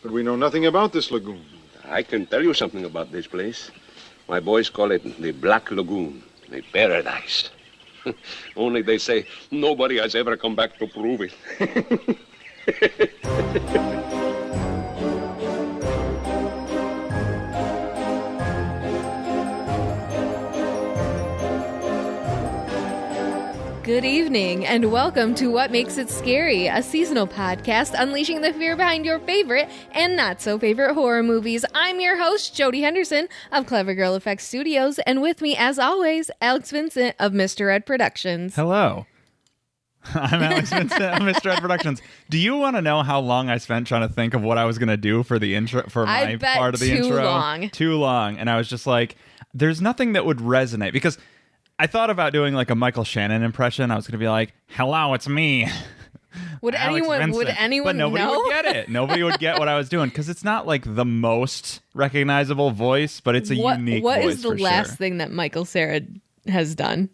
But we know nothing about this lagoon. I can tell you something about this place. My boys call it the Black Lagoon, the paradise. Only they say nobody has ever come back to prove it. Good evening, and welcome to What Makes It Scary, a seasonal podcast unleashing the fear behind your favorite and not-so-favorite horror movies. I'm your host, Jody Henderson of Clever Girl Effects Studios, and with me, as always, Alex Vincent of Mr. Ed Productions. Hello. I'm Alex Vincent of Mr. Ed Productions. Do you want to know how long I spent trying to think of what I was going to do for the intro, for my part of the intro? Too long. And I was just like, there's nothing that would resonate, because I thought about doing like a Michael Shannon impression. I was going to be like, "Hello, it's me." Would anyone but nobody know? would get it. Nobody would get what I was doing, because it's not like the most recognizable voice, but it's a unique voice. What is the last sure. thing that Michael Cera has done?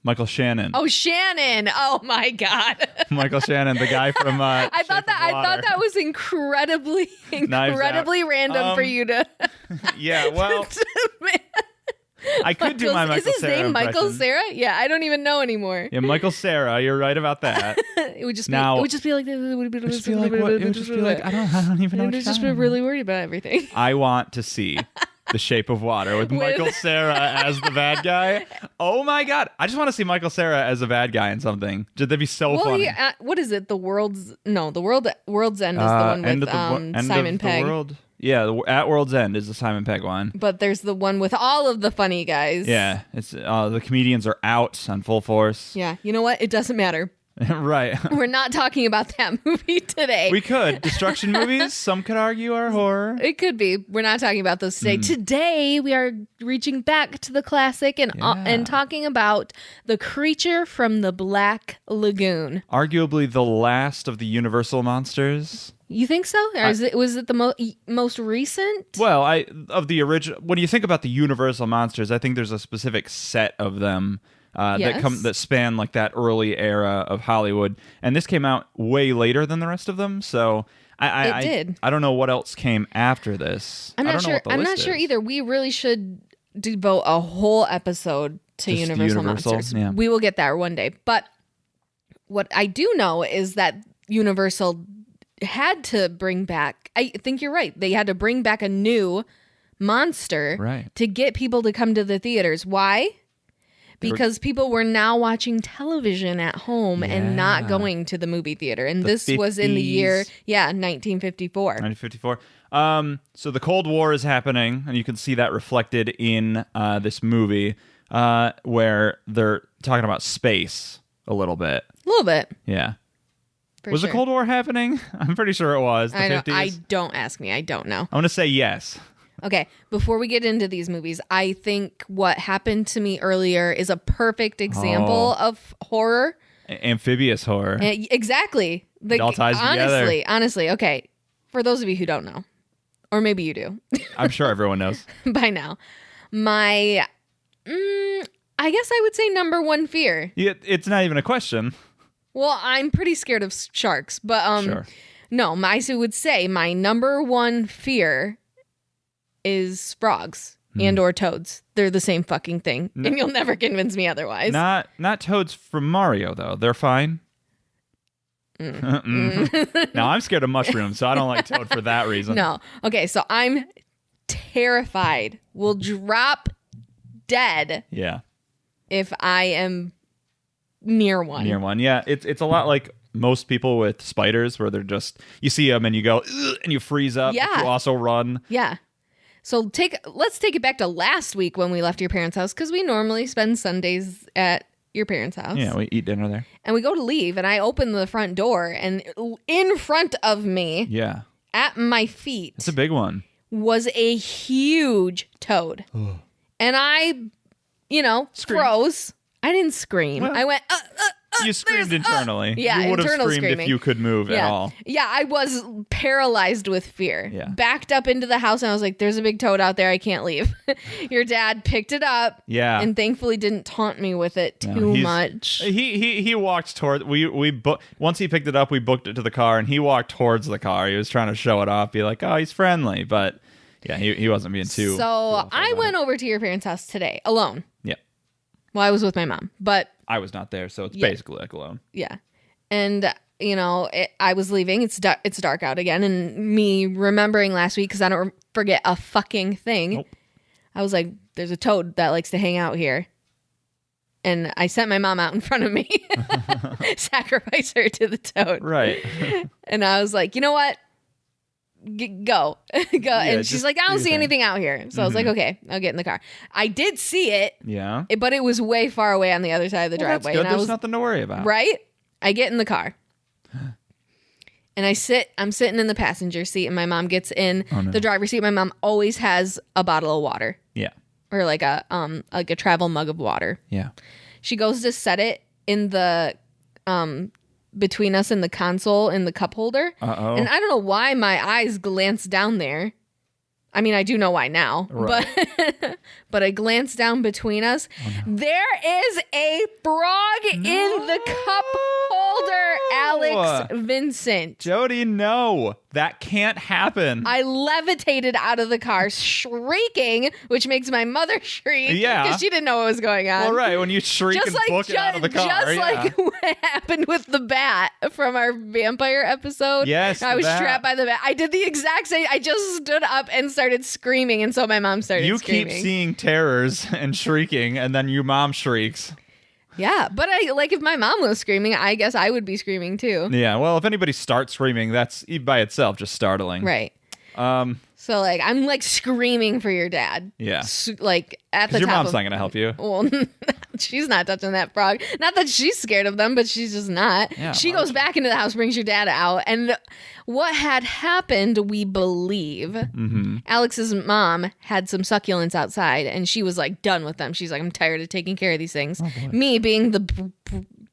Michael Shannon. Oh, Shannon! Oh my God! Michael Shannon, the guy from I thought that was incredibly random for you to. Yeah, well. I could do my Michael Cera. Is his name Michael Cera? Yeah, I don't even know anymore. Yeah, Michael Cera. You're right about that. It would just be like. It would just be like I don't even know. It would just be really worried about everything. I want to see The Shape of Water with Michael Cera as the bad guy. Oh my God! I just want to see Michael Cera as a bad guy in something. That'd be so funny. What is it? World's End is the one with Simon Pegg. Yeah, At World's End is the Simon Pegg one. But there's the one with all of the funny guys. Yeah, it's the comedians are out on full force. Yeah, you know what? It doesn't matter. Right. We're not talking about that movie today. We could. Destruction movies, some could argue, are horror. It could be. We're not talking about those today. Today, we are reaching back to the classic and talking about The Creature from the Black Lagoon. Arguably the last of the Universal monsters. You think so? Or was it the most recent? Well, of the original. When you think about the Universal monsters, I think there's a specific set of them that span like that early era of Hollywood, and this came out way later than the rest of them. So it did. I don't know what else came after this. I'm not sure. I'm not sure either. We really should devote a whole episode to Universal monsters. Yeah. We will get there one day. But what I do know is that Universal had to bring back, I think you're right, they had to bring back a new monster to get people to come to the theaters. Why? Because people were now watching television at home and not going to the movie theater. And this 50s. Was in the year, 1954. 1954. So the Cold War is happening, and you can see that reflected in this movie where they're talking about space a little bit. A little bit. Yeah. Was the Cold War happening? I'm pretty sure it was. The 50s. Don't ask me. I don't know. I'm going to say yes. Okay, before we get into these movies, I think what happened to me earlier is a perfect example of horror. Amphibious horror. Exactly. It all ties together. Honestly, okay. For those of you who don't know, or maybe you do. I'm sure everyone knows. By now. My, I guess I would say number one fear. It's not even a question. Well, I'm pretty scared of sharks, but sure. No, I would say my number one fear is frogs and or toads. They're the same fucking thing, and you'll never convince me otherwise. Not toads from Mario, though. They're fine. Now, I'm scared of mushrooms, so I don't like Toad for that reason. No. Okay, so I'm terrified. Will drop dead. Yeah. If I am near one. Yeah. It's a lot like most people with spiders, where they're just, you see them and you go, ugh, and you freeze up. Yeah. But you also run. Yeah. So let's take it back to last week when we left your parents' house, because we normally spend Sundays at your parents' house. Yeah, we eat dinner there. And we go to leave, and I open the front door, and in front of me, at my feet, it's a big one, was a huge toad. And I, Screamed. froze. I didn't scream. Well, I went, You screamed internally. Yeah, you would have screamed screaming. if you could move at all. Yeah, I was paralyzed with fear. Yeah. Backed up into the house, and I was like, there's a big toad out there. I can't leave. Your dad picked it up. Yeah. And thankfully didn't taunt me with it too much. He walked toward once he picked it up, we booked it to the car, and he walked towards the car. He was trying to show it off, be like, oh, he's friendly, but yeah, he wasn't being too. So I went over to your parents' house today alone. Yeah. Well, I was with my mom, but I was not there, so it's basically like alone. Yeah. And I was leaving. It's dark out again, and me remembering last week, because I don't forget a fucking thing. Nope. I was like, there's a toad that likes to hang out here. And I sent my mom out in front of me. Sacrifice her to the toad. Right. And I was like, you know what? Go. And she's like, I don't see anything out here. So I was like, okay, I'll get in the car. I did see it. Yeah. But it was way far away on the other side of the driveway. That's good. There's nothing to worry about. Right? I get in the car. And I'm sitting in the passenger seat, and my mom gets in the driver's seat. My mom always has a bottle of water. Yeah. Or like a travel mug of water. Yeah. She goes to set it in the between us and the console in the cup holder. Uh-oh. And I don't know why my eyes glanced down there. I mean, I do know why now, right. but I glanced down between us. Oh, no. There is a frog in the cup holder, Alex Vincent. Jody, no, that can't happen. I levitated out of the car shrieking, which makes my mother shriek. Yeah. Because she didn't know what was going on. Well, right, when you shriek and book it out of the car. Just like what happened with the bat from our vampire episode. Yes, I was trapped by the bat. I did the exact same. I just stood up and started screaming, and so my mom started screaming. You keep seeing terrors and shrieking, and then your mom shrieks. Yeah, but if my mom was screaming, I guess I would be screaming too. Yeah, well, if anybody starts screaming, that's by itself just startling. Right. So I'm screaming for your dad. Yeah. At the top. Your mom's not going to help you. Well, she's not touching that frog. Not that she's scared of them, but she's just not. Yeah, she goes back into the house, brings your dad out, and what had happened, we believe, Alex's mom had some succulents outside, and she was done with them. She's like, I'm tired of taking care of these things. Oh, me being the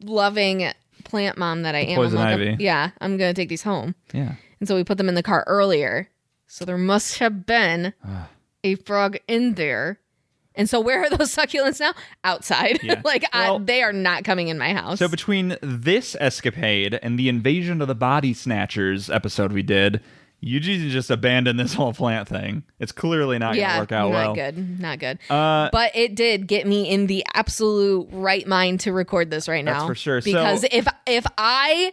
loving plant mom that I am. Poison ivy. Yeah, I'm going to take these home. Yeah. And so we put them in the car earlier. So there must have been a frog in there. And so where are those succulents now? Outside. Yeah. They are not coming in my house. So between this escapade and the Invasion of the Body Snatchers episode we did, you just abandoned this whole plant thing. It's clearly not going to work out well. Not good. But it did get me in the absolute right mind to record this right now. That's for sure. Because if I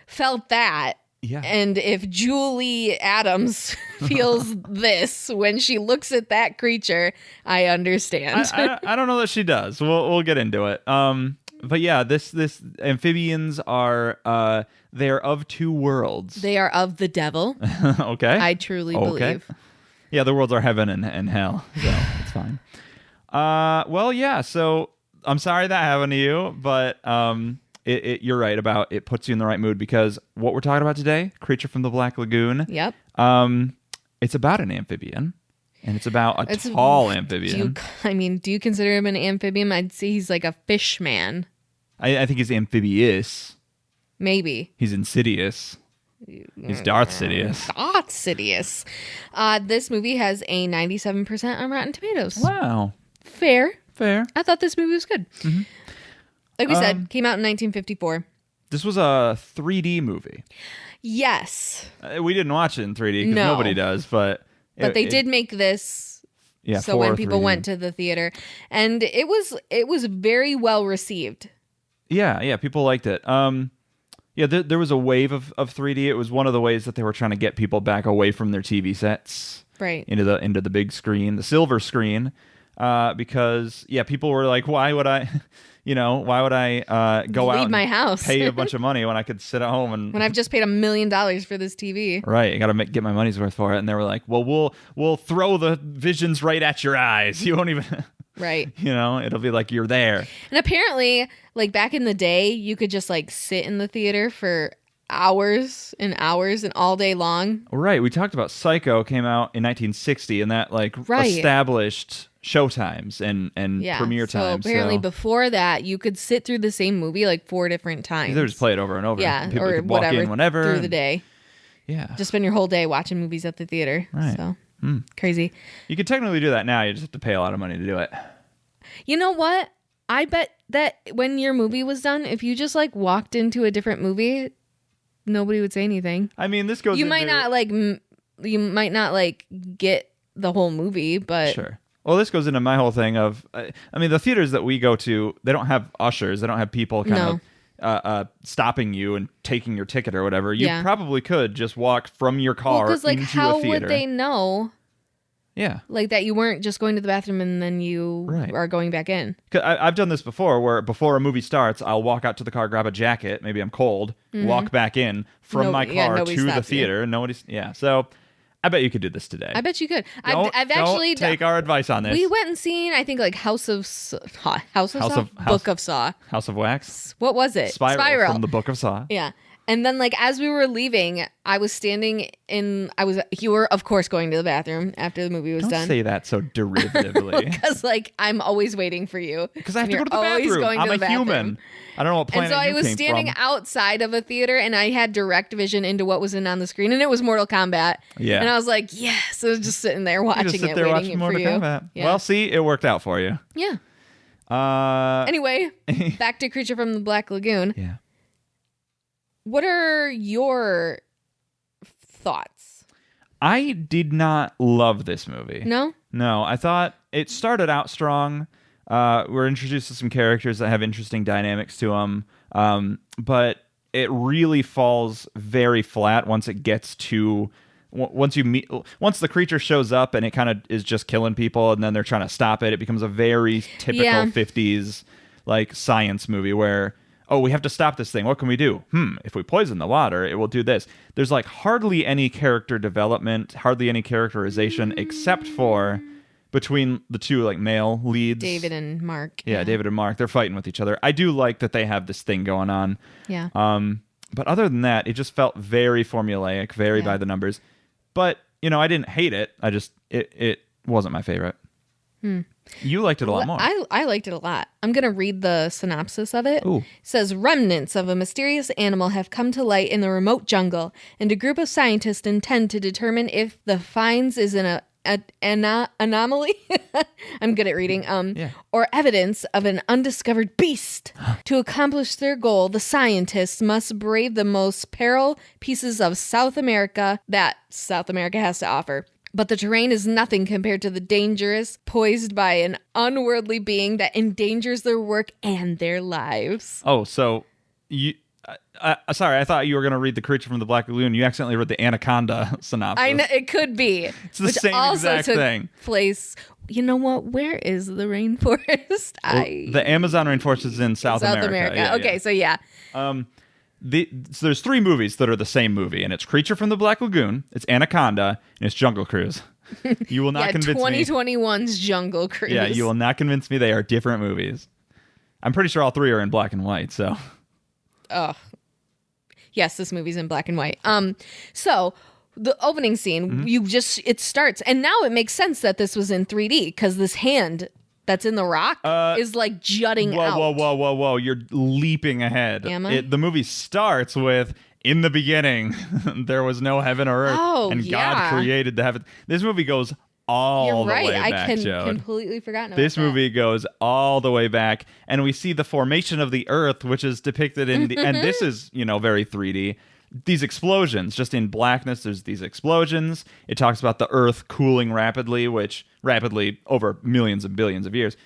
felt that, yeah. And if Julie Adams feels this when she looks at that creature, I understand. I don't know that she does. We'll get into it. But yeah, this amphibians are they're of two worlds. They are of the devil. Okay. I truly believe. Yeah, the worlds are heaven and hell. So it's fine. Well, yeah. So I'm sorry that happened to you, but you're right about it puts you in the right mood because what we're talking about today, Creature from the Black Lagoon. Yep. It's about an amphibian, and it's about a tall amphibian. Do you consider him an amphibian? I'd say he's like a fish man. I think he's amphibious. Maybe. He's insidious. He's Darth Sidious. Darth Sidious. This movie has a 97% on Rotten Tomatoes. Wow. Fair. I thought this movie was good. Mm-hmm. Like we said, came out in 1954. This was a 3D movie. Yes. We didn't watch it in 3D because nobody does, but they did make this. Yeah. So when people went to the theater, and it was very well received. Yeah. People liked it. Yeah, there was a wave of 3D. It was one of the ways that they were trying to get people back away from their TV sets, right, into the big screen, the silver screen, because people were like, why would I? Go out leave my house, pay a bunch of money when I could sit at home and when I've just paid $1 million for this TV? Right, you got to get my money's worth for it. And they were like, well, we'll throw the visions right at your eyes. You won't even. Right. It'll be like you're there. And apparently, back in the day, you could just sit in the theater for hours and hours and all day long. Right. We talked about Psycho came out in 1960, and that established showtimes and premiere times. So apparently before that, you could sit through the same movie 4 different times. They just play it over and over. Yeah, people or could walk whatever in whenever through the day. Yeah. Just spend your whole day watching movies at the theater. Right. So crazy. You could technically do that now. You just have to pay a lot of money to do it. You know what? I bet that when your movie was done, if you just walked into a different movie, nobody would say anything. I mean, this goes. You might not get the whole movie, but sure. Well, this goes into my whole thing of, I mean, the theaters that we go to, they don't have ushers. They don't have people kind of stopping you and taking your ticket or whatever. You probably could just walk from your car into a theater. How would they know? Yeah. That you weren't just going to the bathroom and then you are going back in. 'Cause I've done this before where before a movie starts, I'll walk out to the car, grab a jacket. Maybe I'm cold. Walk back in from my car to the theater. And nobody's... Yeah. So I bet you could do this today. I bet you could. I've actually... Don't take our advice on this. We went and seen, I think, House of Saw? Book of Saw. House of Wax? What was it? Spiral. From the Book of Saw. Yeah. And then, as we were leaving, I was standing in... You were, of course, going to the bathroom after the movie was done. Don't say that so derivatively. Because, I'm always waiting for you. Because I have to go to the bathroom. I'm a human. I don't know what planet you came from. And so I was standing outside of a theater, and I had direct vision into what was on the screen, and it was Mortal Kombat. Yeah. And I was like, yes. I was just sitting there watching waiting for you. Kombat. Yeah. Well, see, it worked out for you. Yeah. Anyway, back to Creature from the Black Lagoon. Yeah. What are your thoughts? I did not love this movie. No? No, I thought it started out strong. We're introduced to some characters that have interesting dynamics to them, but it really falls very flat once it gets to... Once the creature shows up and it kind of is just killing people and then they're trying to stop it, it becomes a very typical 50s science movie where... Oh, we have to stop this thing. What can we do? If we poison the water, it will do this. There's hardly any character development, hardly any characterization, except for between the two male leads. David and Mark. Yeah, David and Mark. They're fighting with each other. I do like that they have this thing going on. Yeah. But other than that, it just felt very formulaic, very by the numbers. But, I didn't hate it. It wasn't my favorite. You liked it a lot more. I liked it a lot. I'm going to read the synopsis of it. Ooh. It says, remnants of a mysterious animal have come to light in the remote jungle, and a group of scientists intend to determine if the finds is an anomaly. I'm good at reading. Or evidence of an undiscovered beast. To accomplish their goal, the scientists must brave the most peril pieces of South America that South America has to offer. But the terrain is nothing compared to the dangers posed by an unworldly being that endangers their work and their lives. Oh, so you... sorry, I thought you were going to read The Creature from the Black Lagoon. You accidentally read the Anaconda synopsis. I know, it could be. It's the same exact thing. Place. You know what? Where is the rainforest? The Amazon rainforest is in South America. Yeah, okay, so yeah. So there's 3 movies that are the same movie, and it's Creature from the Black Lagoon, it's Anaconda, and it's Jungle Cruise. You will not convince me. 2021's Jungle Cruise. Yeah, you will not convince me they are different movies. I'm pretty sure all 3 are in black and white, so. Oh. Yes, this movie's in black and white. So the opening scene, it starts, and now it makes sense that this was in 3D, because this hand that's in the rock is jutting out. Whoa. You're leaping ahead. Am I? The movie starts with, in the beginning, there was no heaven or earth, and God created the heaven. This movie goes all the way back, I completely forgotten about this movie goes all the way back, and we see the formation of the earth, which is depicted in and this is, very 3D. These explosions, just in blackness, there's these explosions. It talks about the earth cooling rapidly, which rapidly over millions and billions of years.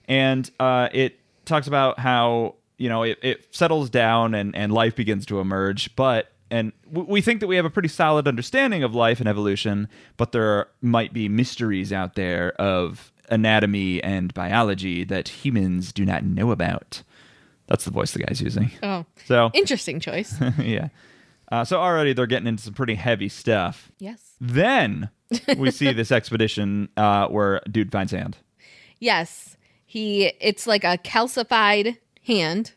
And it talks about how, it settles down and life begins to emerge. And we think that we have a pretty solid understanding of life and evolution, but there might be mysteries out there of anatomy and biology that humans do not know about. That's the voice the guy's using. Oh, so interesting choice. Yeah. So already they're getting into some pretty heavy stuff. Yes. Then we see this expedition where dude finds hand. Yes. It's like a calcified hand.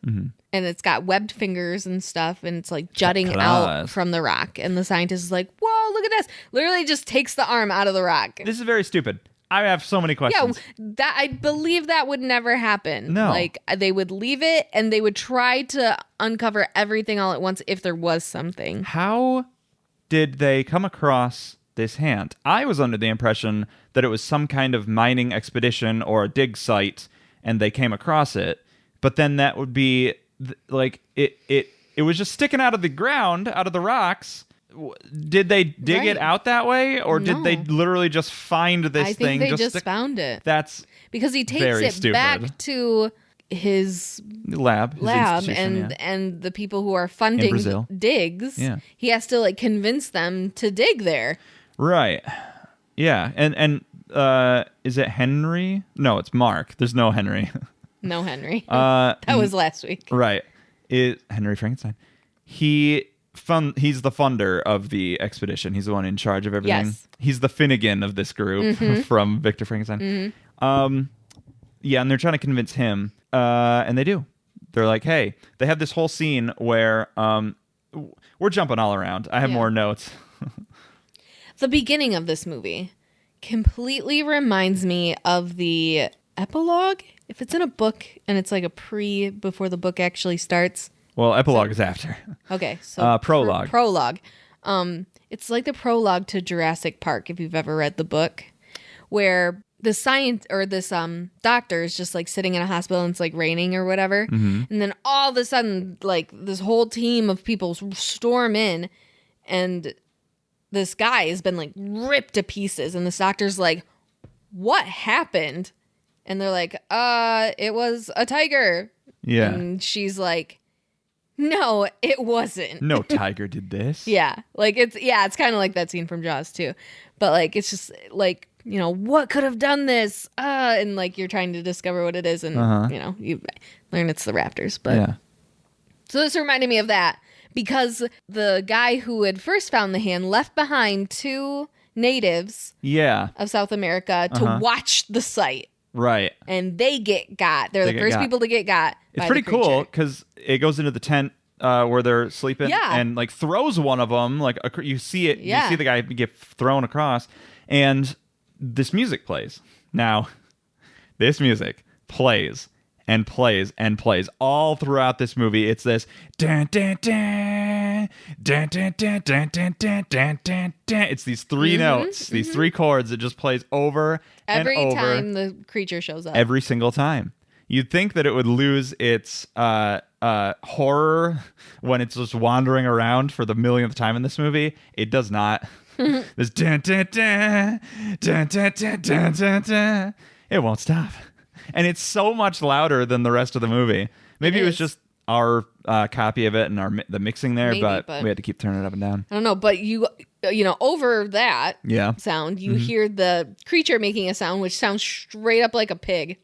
and it's got webbed fingers and stuff, and it's like jutting out from the rock. And the scientist is like, whoa, look at this. Literally just takes the arm out of the rock. This is very stupid. I have so many questions. Yeah, I believe that would never happen. No. Like, they would leave it, and they would try to uncover everything all at once if there was something. How did they come across this hand? I was under the impression that it was some kind of mining expedition or a dig site, and they came across it. But then that would be like it was just sticking out of the ground, out of the rocks. Did they dig it out that way, or did they literally just find this thing? I think they just found it. That's because he takes it back to his lab and the people who are funding digs. Yeah. He has to like convince them to dig there. Right. Yeah. And is it Henry? No, it's Mark. There's no Henry. No Henry. That was last week. Right. Henry Frankenstein. He's the funder of the expedition. He's the one in charge of everything. Yes. He's the Finnegan of this group from Victor Frankenstein. Yeah, and they're trying to convince him, and they do. They're like, hey, they have this whole scene where we're jumping all around. I have more notes. The beginning of this movie completely reminds me of the epilogue. If it's in a book and it's like before the book actually starts. Well, epilogue is after. Okay, so prologue. Prologue. It's like the prologue to Jurassic Park, if you've ever read the book, where the this doctor is just like sitting in a hospital and it's like raining or whatever, and then all of a sudden, like this whole team of people storm in, and this guy has been like ripped to pieces, and this doctor's like, "What happened?" And they're like, it was a tiger." Yeah. And she's like, "No, it wasn't. No tiger did this." Yeah. Like it's kind of like that scene from Jaws too. But like it's just like, what could have done this? And like you're trying to discover what it is, and you learn it's the raptors. But yeah. So this reminded me of that because the guy who had first found the hand left behind 2 natives of South America to watch the site. Right. And they get got. They're the first people to get got. It's pretty cool because it goes into the tent where they're sleeping and like throws one of them. Like you see it. You see the guy get thrown across, and this music plays. Now, this music plays and plays and plays all throughout this movie. It's this dun, dun, dun, dun, dun, dun, dun, dun, dun, dun, dun, dun. It's these 3 notes, these 3 chords that just plays over every and over. time the creature shows up. Every single time. You'd think that it would lose its horror when it's just wandering around for the millionth time in this movie. It does not. This dun, dun, dun, dun, dun, dun, dun, dun, dun. It won't stop. And it's so much louder than the rest of the movie. Maybe it was just our copy of it and the mixing there, but we had to keep turning it up and down. I don't know, but over that sound, you hear the creature making a sound which sounds straight up like a pig.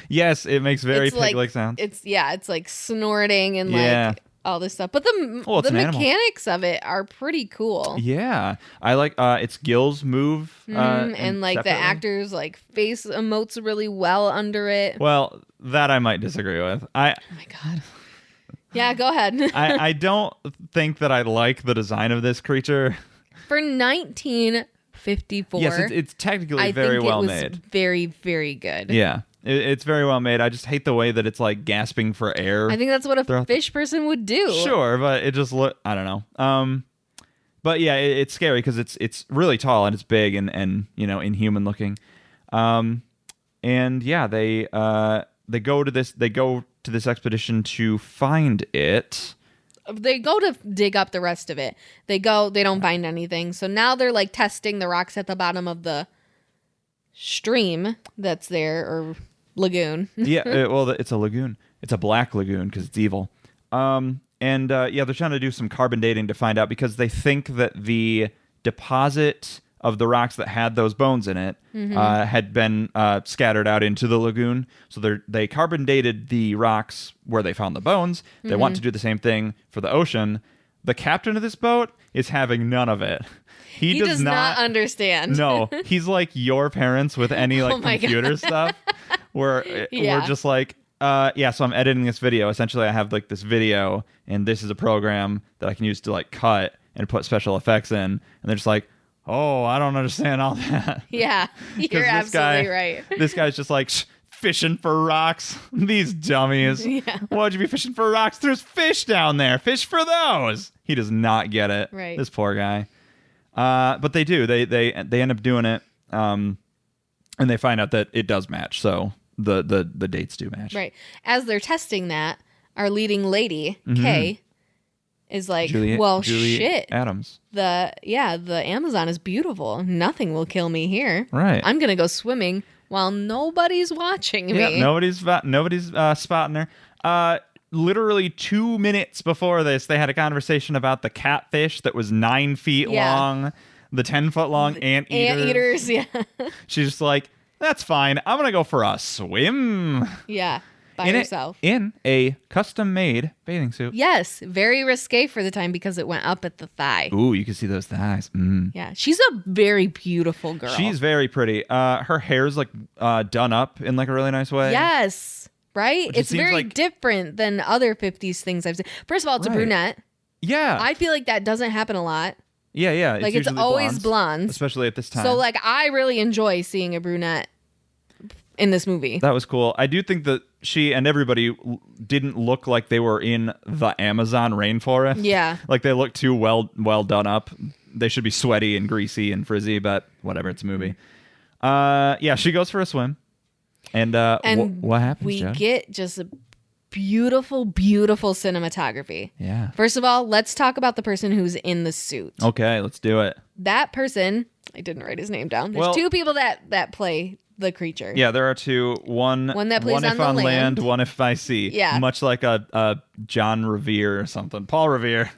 Yes, it makes very pig-like sounds. It's like snorting and like all this stuff. But the mechanics of it are pretty cool. Yeah. I like its gills move. And like separately. The actor's like face emotes really well under it. Well, that I might disagree with. Oh my God. Yeah, go ahead. I don't think that I like the design of this creature. For 1954. Yes, it's technically very well made. Very, very good. Yeah. It's very well made. I just hate the way that it's like gasping for air. I think that's what a fish person would do. Sure, but it just I don't know. But yeah, it's scary because it's really tall and it's big and inhuman looking. And yeah, they go to this expedition to find it. They go to dig up the rest of it. They don't find anything. So now they're like testing the rocks at the bottom of the stream that's there, or lagoon. Yeah, well, it's a lagoon. It's a Black Lagoon because it's evil. They're trying to do some carbon dating to find out because they think that the deposit of the rocks that had those bones in it had been scattered out into the lagoon. So they carbon dated the rocks where they found the bones. They want to do the same thing for the ocean. The captain of this boat is having none of it. He does not understand. No, he's like your parents with any like computer stuff where we're just like, so I'm editing this video. Essentially, I have like this video, and this is a program that I can use to like cut and put special effects in. And they're just like, oh, I don't understand all that. Yeah, you're absolutely right. This guy's just like fishing for rocks. These dummies. Yeah. Why'd you be fishing for rocks? There's fish down there. Fish for those. He does not get it. Right. This poor guy. But they do. They end up doing it. And they find out that it does match. So the dates do match. Right. As they're testing that, our leading lady, Kay, is like, Julie shit. Adams. The Amazon is beautiful. Nothing will kill me here. Right. I'm gonna go swimming while nobody's watching me. Yeah, nobody's spotting her. Literally 2 minutes before this, they had a conversation about the catfish that was 9 feet long, the 10-foot long anteaters. Anteaters, yeah. She's just like, that's fine. I'm gonna go for a swim. Yeah. By herself. In a custom-made bathing suit. Yes. Very risque for the time because it went up at the thigh. Ooh, you can see those thighs. Mm. Yeah. She's a very beautiful girl. She's very pretty. Her hair's like done up in like a really nice way. Yes. Right? It's very different than other 50s things I've seen. First of all, it's a brunette. Yeah. I feel like that doesn't happen a lot. Yeah. Like it's always blondes. Especially at this time. So like I really enjoy seeing a brunette in this movie. That was cool. I do think that she and everybody didn't look like they were in the Amazon rainforest. Yeah. Like they look too well done up. They should be sweaty and greasy and frizzy, but whatever, it's a movie. She goes for a swim. And what happens, we Joe? get just a beautiful, beautiful cinematography. Yeah. First of all, let's talk about the person who's in the suit. Okay, let's do it. That person, I didn't write his name down. There's two people that play the creature. Yeah, there are two. One that plays one if on land, one if by sea. Yeah. Much like a John Revere or something. Paul Revere.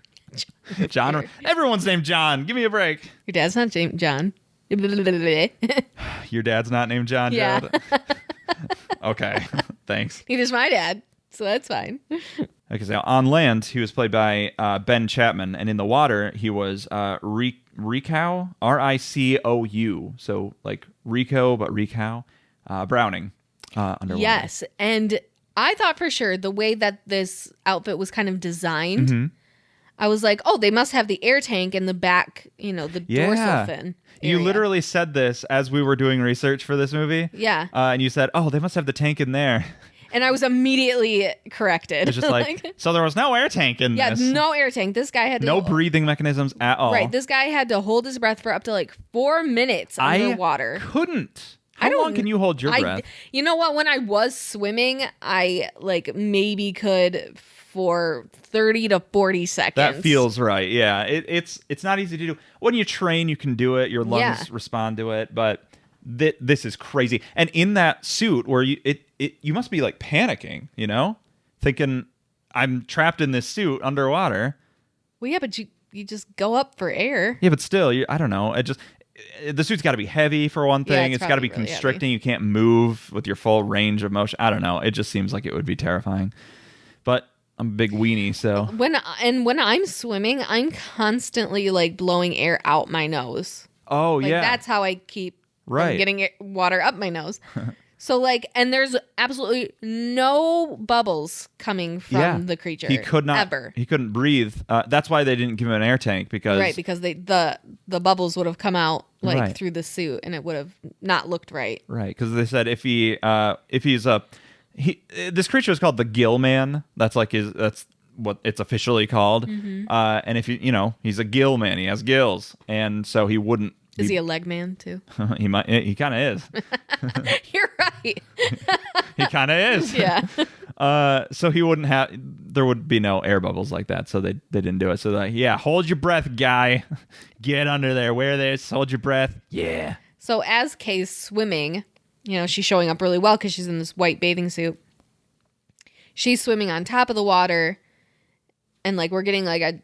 John. Everyone's named John. Give me a break. Your dad's not named John. Your dad's not named John, yeah. Jod? Okay, thanks. Neither's my dad, so that's fine. Okay, so on land, he was played by Ben Chapman, and in the water, he was Ricou, R-I-C-O-U, so like Rico, but Ricou, Browning, underwater. Yes, and I thought for sure the way that this outfit was kind of designed, I was like, oh, they must have the air tank in the back, the dorsal fin. You literally said this as we were doing research for this movie. Yeah. And you said, oh, they must have the tank in there. And I was immediately corrected. It's just like, so there was no air tank in this. Yeah, no air tank. This guy had to... No breathing mechanisms at all. Right, this guy had to hold his breath for up to like 4 minutes underwater. I couldn't. How long can you hold your breath? You know what? When I was swimming, I like maybe could for 30 to 40 seconds. That feels right. Yeah, it's not easy to do. When you train, you can do it. Your lungs respond to it, but this is crazy. And in that suit, where you must be like panicking, thinking I'm trapped in this suit underwater. Well, yeah, but you just go up for air. Yeah, but still, I don't know. The suit's got to be heavy for one thing. It's got to be really constricting. Heavy. You can't move with your full range of motion. I don't know. It just seems like it would be terrifying. But I'm a big weenie, so when I'm swimming, I'm constantly like blowing air out my nose. Oh, like, that's how I keep getting water up my nose. So like, and there's absolutely no bubbles coming from the creature. He could not ever. He couldn't breathe. That's why they didn't give him an air tank because the bubbles would have come out like through the suit and it would have not looked right. Right, because they said if he's this creature is called the Gill Man. That's what it's officially called. Mm-hmm. And if he's a gill man, he has gills, and so he wouldn't. Is he a leg man too? He might. He kind of is. You're right. He kind of is. Yeah. So he wouldn't have. There would be no air bubbles like that. So they didn't do it. So hold your breath, guy. Get under there. Wear this. Hold your breath. Yeah. So as Kay's swimming, she's showing up really well because she's in this white bathing suit. She's swimming on top of the water, and like we're getting like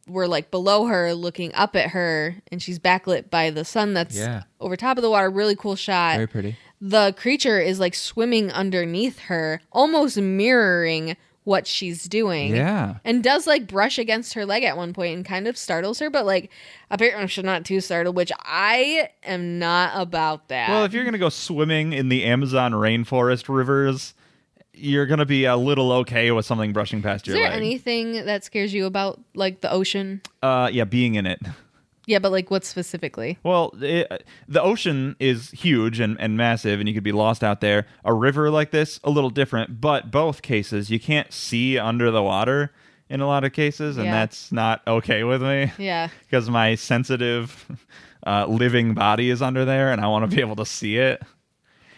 we're like below her looking up at her, and she's backlit by the sun that's over top of the water. Really cool shot. Very pretty. The creature is like swimming underneath her, almost mirroring what she's doing. Yeah. And does like brush against her leg at one point and kind of startles her, but like apparently she's not too startled, which I am not about that. Well, if you're going to go swimming in the Amazon rainforest rivers you're going to be a little okay with something brushing past your leg. Is there anything that scares you about, like, the ocean? Yeah, being in it. Yeah, but, like, what specifically? Well, the ocean is huge and massive, and you could be lost out there. A river like this, a little different, but both cases, you can't see under the water in a lot of cases, and that's not okay with me. Yeah. Because my sensitive living body is under there, and I want to be able to see it.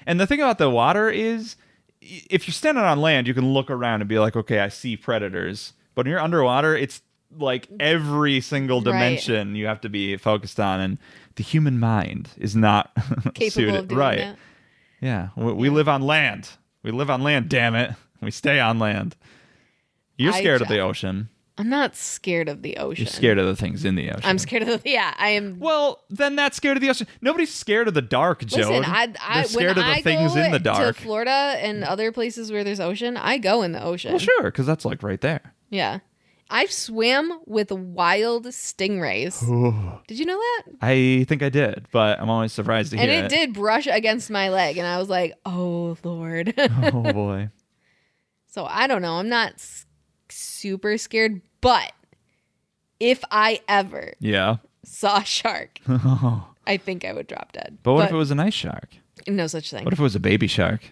And the thing about the water is, if you're standing on land, you can look around and be like, okay, I see predators. But when you're underwater, it's like every single dimension you have to be focused on. And the human mind is not capable suited. Of doing that. Yeah. We live on land. We live on land, damn it. We stay on land. You're scared of the ocean. I'm not scared of the ocean. You're scared of the things in the ocean. I'm scared of I am. Well, then that's scared of the ocean. Nobody's scared of the dark, Joe. Listen, They're scared of the things in the dark. To Florida and other places where there's ocean, I go in the ocean. Well, sure, because that's like right there. Yeah. I've swam with wild stingrays. Ooh. Did you know that? I think I did, but I'm always surprised to hear it. And it did brush against my leg, and I was like, oh, Lord. Oh, boy. So I don't know. I'm not super scared, but if I ever saw a shark, I think I would drop dead. But what if it was a nice shark? No such thing. What if it was a baby shark?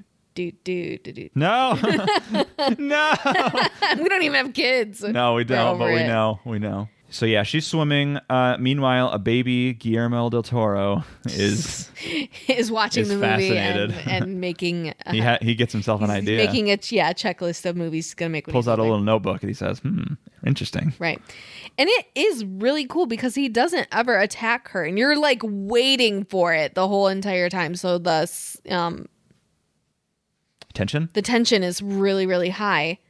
No. No. We don't even have kids. No, we don't, but we know. So yeah, she's swimming. Meanwhile, a baby Guillermo del Toro is watching the movie and making. He gets himself an idea. Making a checklist of movies he's gonna make. Pulls out a little notebook and he says, interesting. Right, and it is really cool because he doesn't ever attack her, and you're like waiting for it the whole entire time. So the tension is really, really high,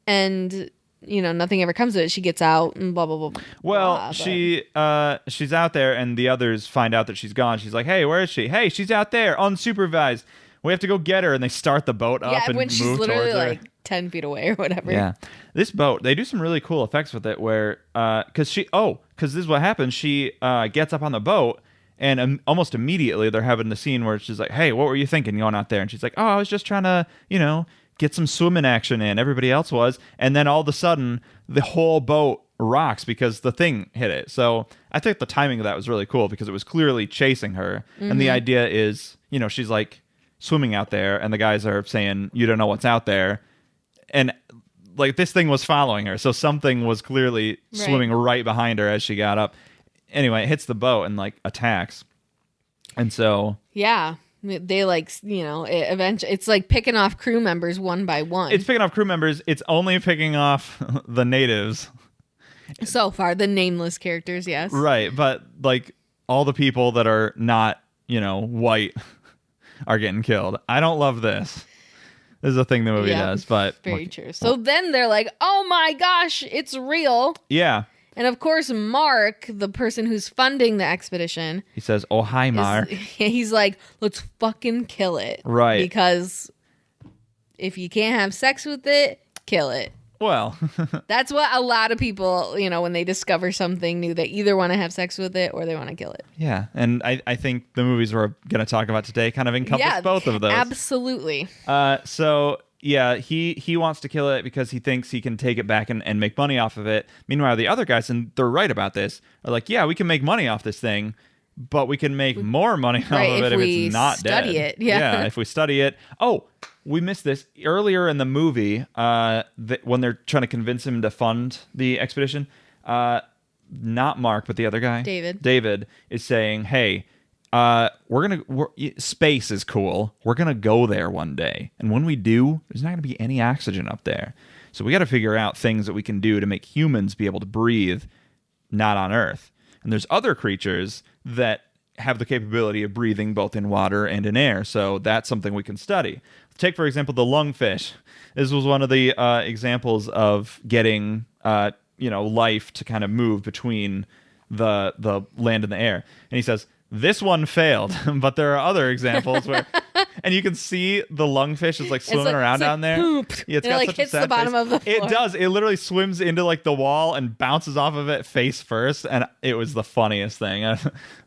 and nothing ever comes of it. She gets out and blah, blah, blah. Well, she's out there and the others find out that she's gone. She's like, hey, where is she? Hey, she's out there, unsupervised. We have to go get her. And they start the boat up and when move she's literally towards her. like 10 feet away or whatever. Yeah. This boat, they do some really cool effects with it where, because this is what happens. She gets up on the boat and almost immediately they're having the scene where she's like, hey, what were you thinking going out there? And she's like, oh, I was just trying to, get some swimming action in. Everybody else was. And then all of a sudden, the whole boat rocks because the thing hit it. So I think the timing of that was really cool because it was clearly chasing her. Mm-hmm. And the idea is, she's like swimming out there and the guys are saying, you don't know what's out there. And like this thing was following her. So something was clearly swimming right behind her as she got up. Anyway, it hits the boat and like attacks. And so... Yeah. They eventually it's like picking off crew members one by one. It's picking off crew members. It's only picking off the natives. So far, the nameless characters, yes. Right, but like all the people that are not, white are getting killed. I don't love this. This is a thing the movie does, but very true. So then they're like, "Oh my gosh, it's real." Yeah. And of course, Mark, the person who's funding the expedition, he says, "Oh, hi, Mark." He's like, "Let's fucking kill it." Right. Because if you can't have sex with it, kill it. Well, that's what a lot of people, when they discover something new, they either want to have sex with it or they want to kill it. Yeah. And I think the movies we're going to talk about today kind of encompass both of those. Absolutely. Yeah, he wants to kill it because he thinks he can take it back and make money off of it. Meanwhile, the other guys, and they're right about this, are like, yeah, we can make money off this thing, but we can make more money off of it if it's not dead. Study it. Yeah, if we study it. Oh, we missed this. Earlier in the movie, when they're trying to convince him to fund the expedition, not Mark, but the other guy, David is saying, hey, space is cool. We're going to go there one day. And when we do, there's not going to be any oxygen up there. So we got to figure out things that we can do to make humans be able to breathe, not on Earth. And there's other creatures that have the capability of breathing both in water and in air. So that's something we can study. Take, for example, the lungfish. This was one of the examples of getting, life to kind of move between the land and the air. And he says, this one failed, but there are other examples where, and you can see the lungfish is like swimming around down there. Poop. Yeah, it's it got like such hits a sad the bottom face. of the floor. It does. It literally swims into like the wall and bounces off of it face first, and it was the funniest thing.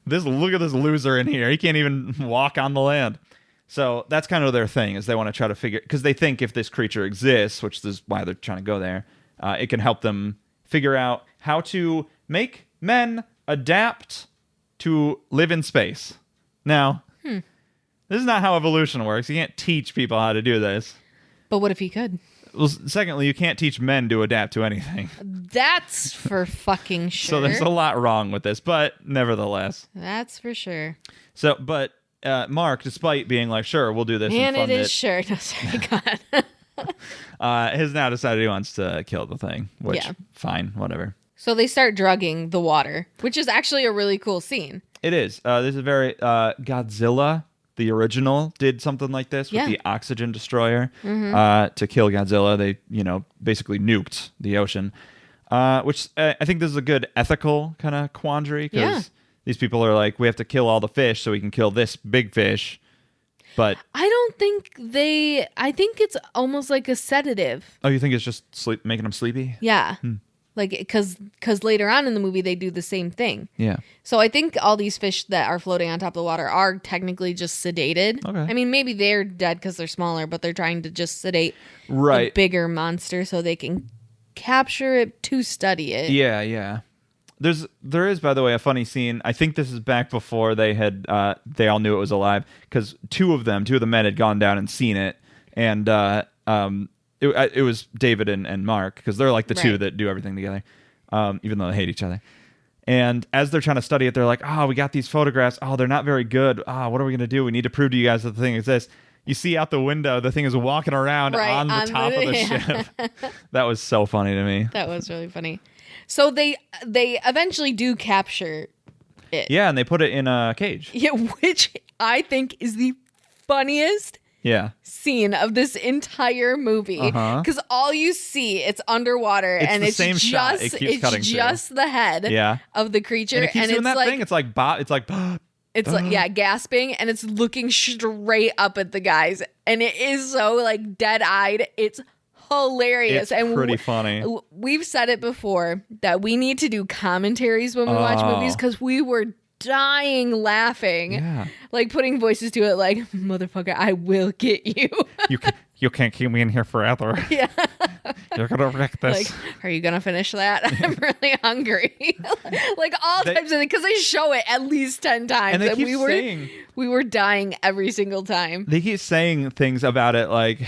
Look at this loser in here. He can't even walk on the land. So that's kind of their thing, is they want to try to figure, because they think if this creature exists, which is why they're trying to go there, it can help them figure out how to make men adapt to live in space. Now, this is not how evolution works. You can't teach people how to do this. But what if you could? Well, secondly, you can't teach men to adapt to anything. That's for fucking sure. So there's a lot wrong with this, but nevertheless. That's for sure. So, but Mark, despite being like, sure, we'll do this. And it is sure. No, sorry, God. Has now decided he wants to kill the thing, which, fine, whatever. So they start drugging the water, which is actually a really cool scene. It is. This is very Godzilla. The original did something like this with the oxygen destroyer to kill Godzilla. They, basically nuked the ocean, which I think this is a good ethical kind of quandary, because these people are like, we have to kill all the fish so we can kill this big fish. But I don't think I think it's almost like a sedative. Oh, you think it's just making them sleepy? Yeah. Like, because later on in the movie, they do the same thing. Yeah. So I think all these fish that are floating on top of the water are technically just sedated. Okay. I mean, maybe they're dead because they're smaller, but they're trying to just sedate a bigger monster so they can capture it to study it. Yeah, yeah. There is, by the way, a funny scene. I think this is back before they all knew it was alive, because two of the men had gone down and seen it, and it was David and Mark, because they're like the two that do everything together, even though they hate each other. And as they're trying to study it, they're like, oh, we got these photographs. Oh, they're not very good. Oh, what are we going to do? We need to prove to you guys that the thing exists. You see out the window, the thing is walking around on the top of the ship. That was so funny to me. That was really funny. So they eventually do capture it. Yeah, and they put it in a cage. Yeah, which I think is the funniest scene of this entire movie, because all you see, it's underwater, and it's the same shot. It keeps cutting just the head of the creature, and it keeps doing that like, thing. It's like it's like gasping, and it's looking straight up at the guys, and it is so like dead-eyed. It's hilarious. It's pretty funny. We've said it before that we need to do commentaries when we watch movies, because we were dying laughing, like putting voices to it, like, motherfucker, I will get you. You can't keep me in here forever. Yeah. You're gonna wreck this. Like, are you gonna finish that? I'm really hungry. Like all types of things, because they show it at least 10 times, and they keep we were dying every single time. They keep saying things about it, like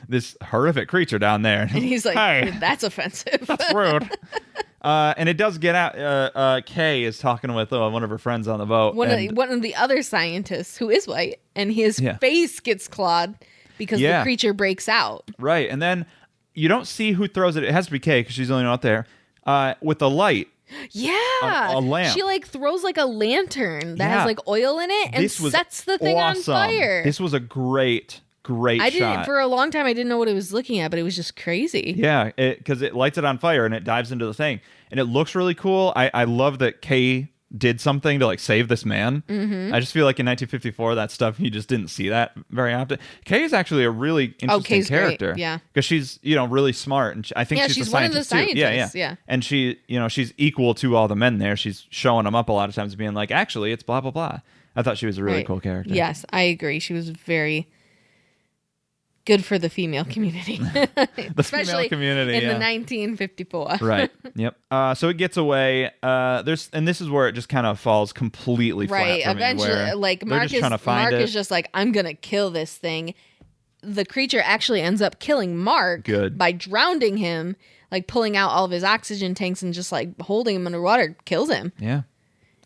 this horrific creature down there, and he's like, hey, that's offensive. That's rude. And it does get out. Kay is talking with one of her friends on the boat. One of the other scientists who is white, and his face gets clawed because the creature breaks out. Right, and then you don't see who throws it. It has to be Kay, because she's the only one out there with the light. Yeah, a lamp. She like throws like a lantern that has like oil in it and sets the thing on fire. This was a great shot. For a long time, I didn't know what it was looking at, but it was just crazy. Yeah, because it lights it on fire and it dives into the thing, and it looks really cool. I love that Kay did something to like save this man. I just feel like in 1954, that stuff, you just didn't see that very often. Kay is actually a really interesting character. Great. Yeah, because she's really smart, and I think she's one of the scientists too. Yeah. And she she's equal to all the men there. She's showing them up a lot of times, being like, actually, it's blah blah blah. I thought she was a really cool character. Yes, I agree. She was very good for the female community. Especially female community, in the 1954. Right. Yep. So it gets away. And this is where it just kind of falls completely flat. Right. Eventually, like Mark is just like, I'm gonna kill this thing. The creature actually ends up killing Mark by drowning him, like pulling out all of his oxygen tanks and just like holding him underwater, kills him. Yeah.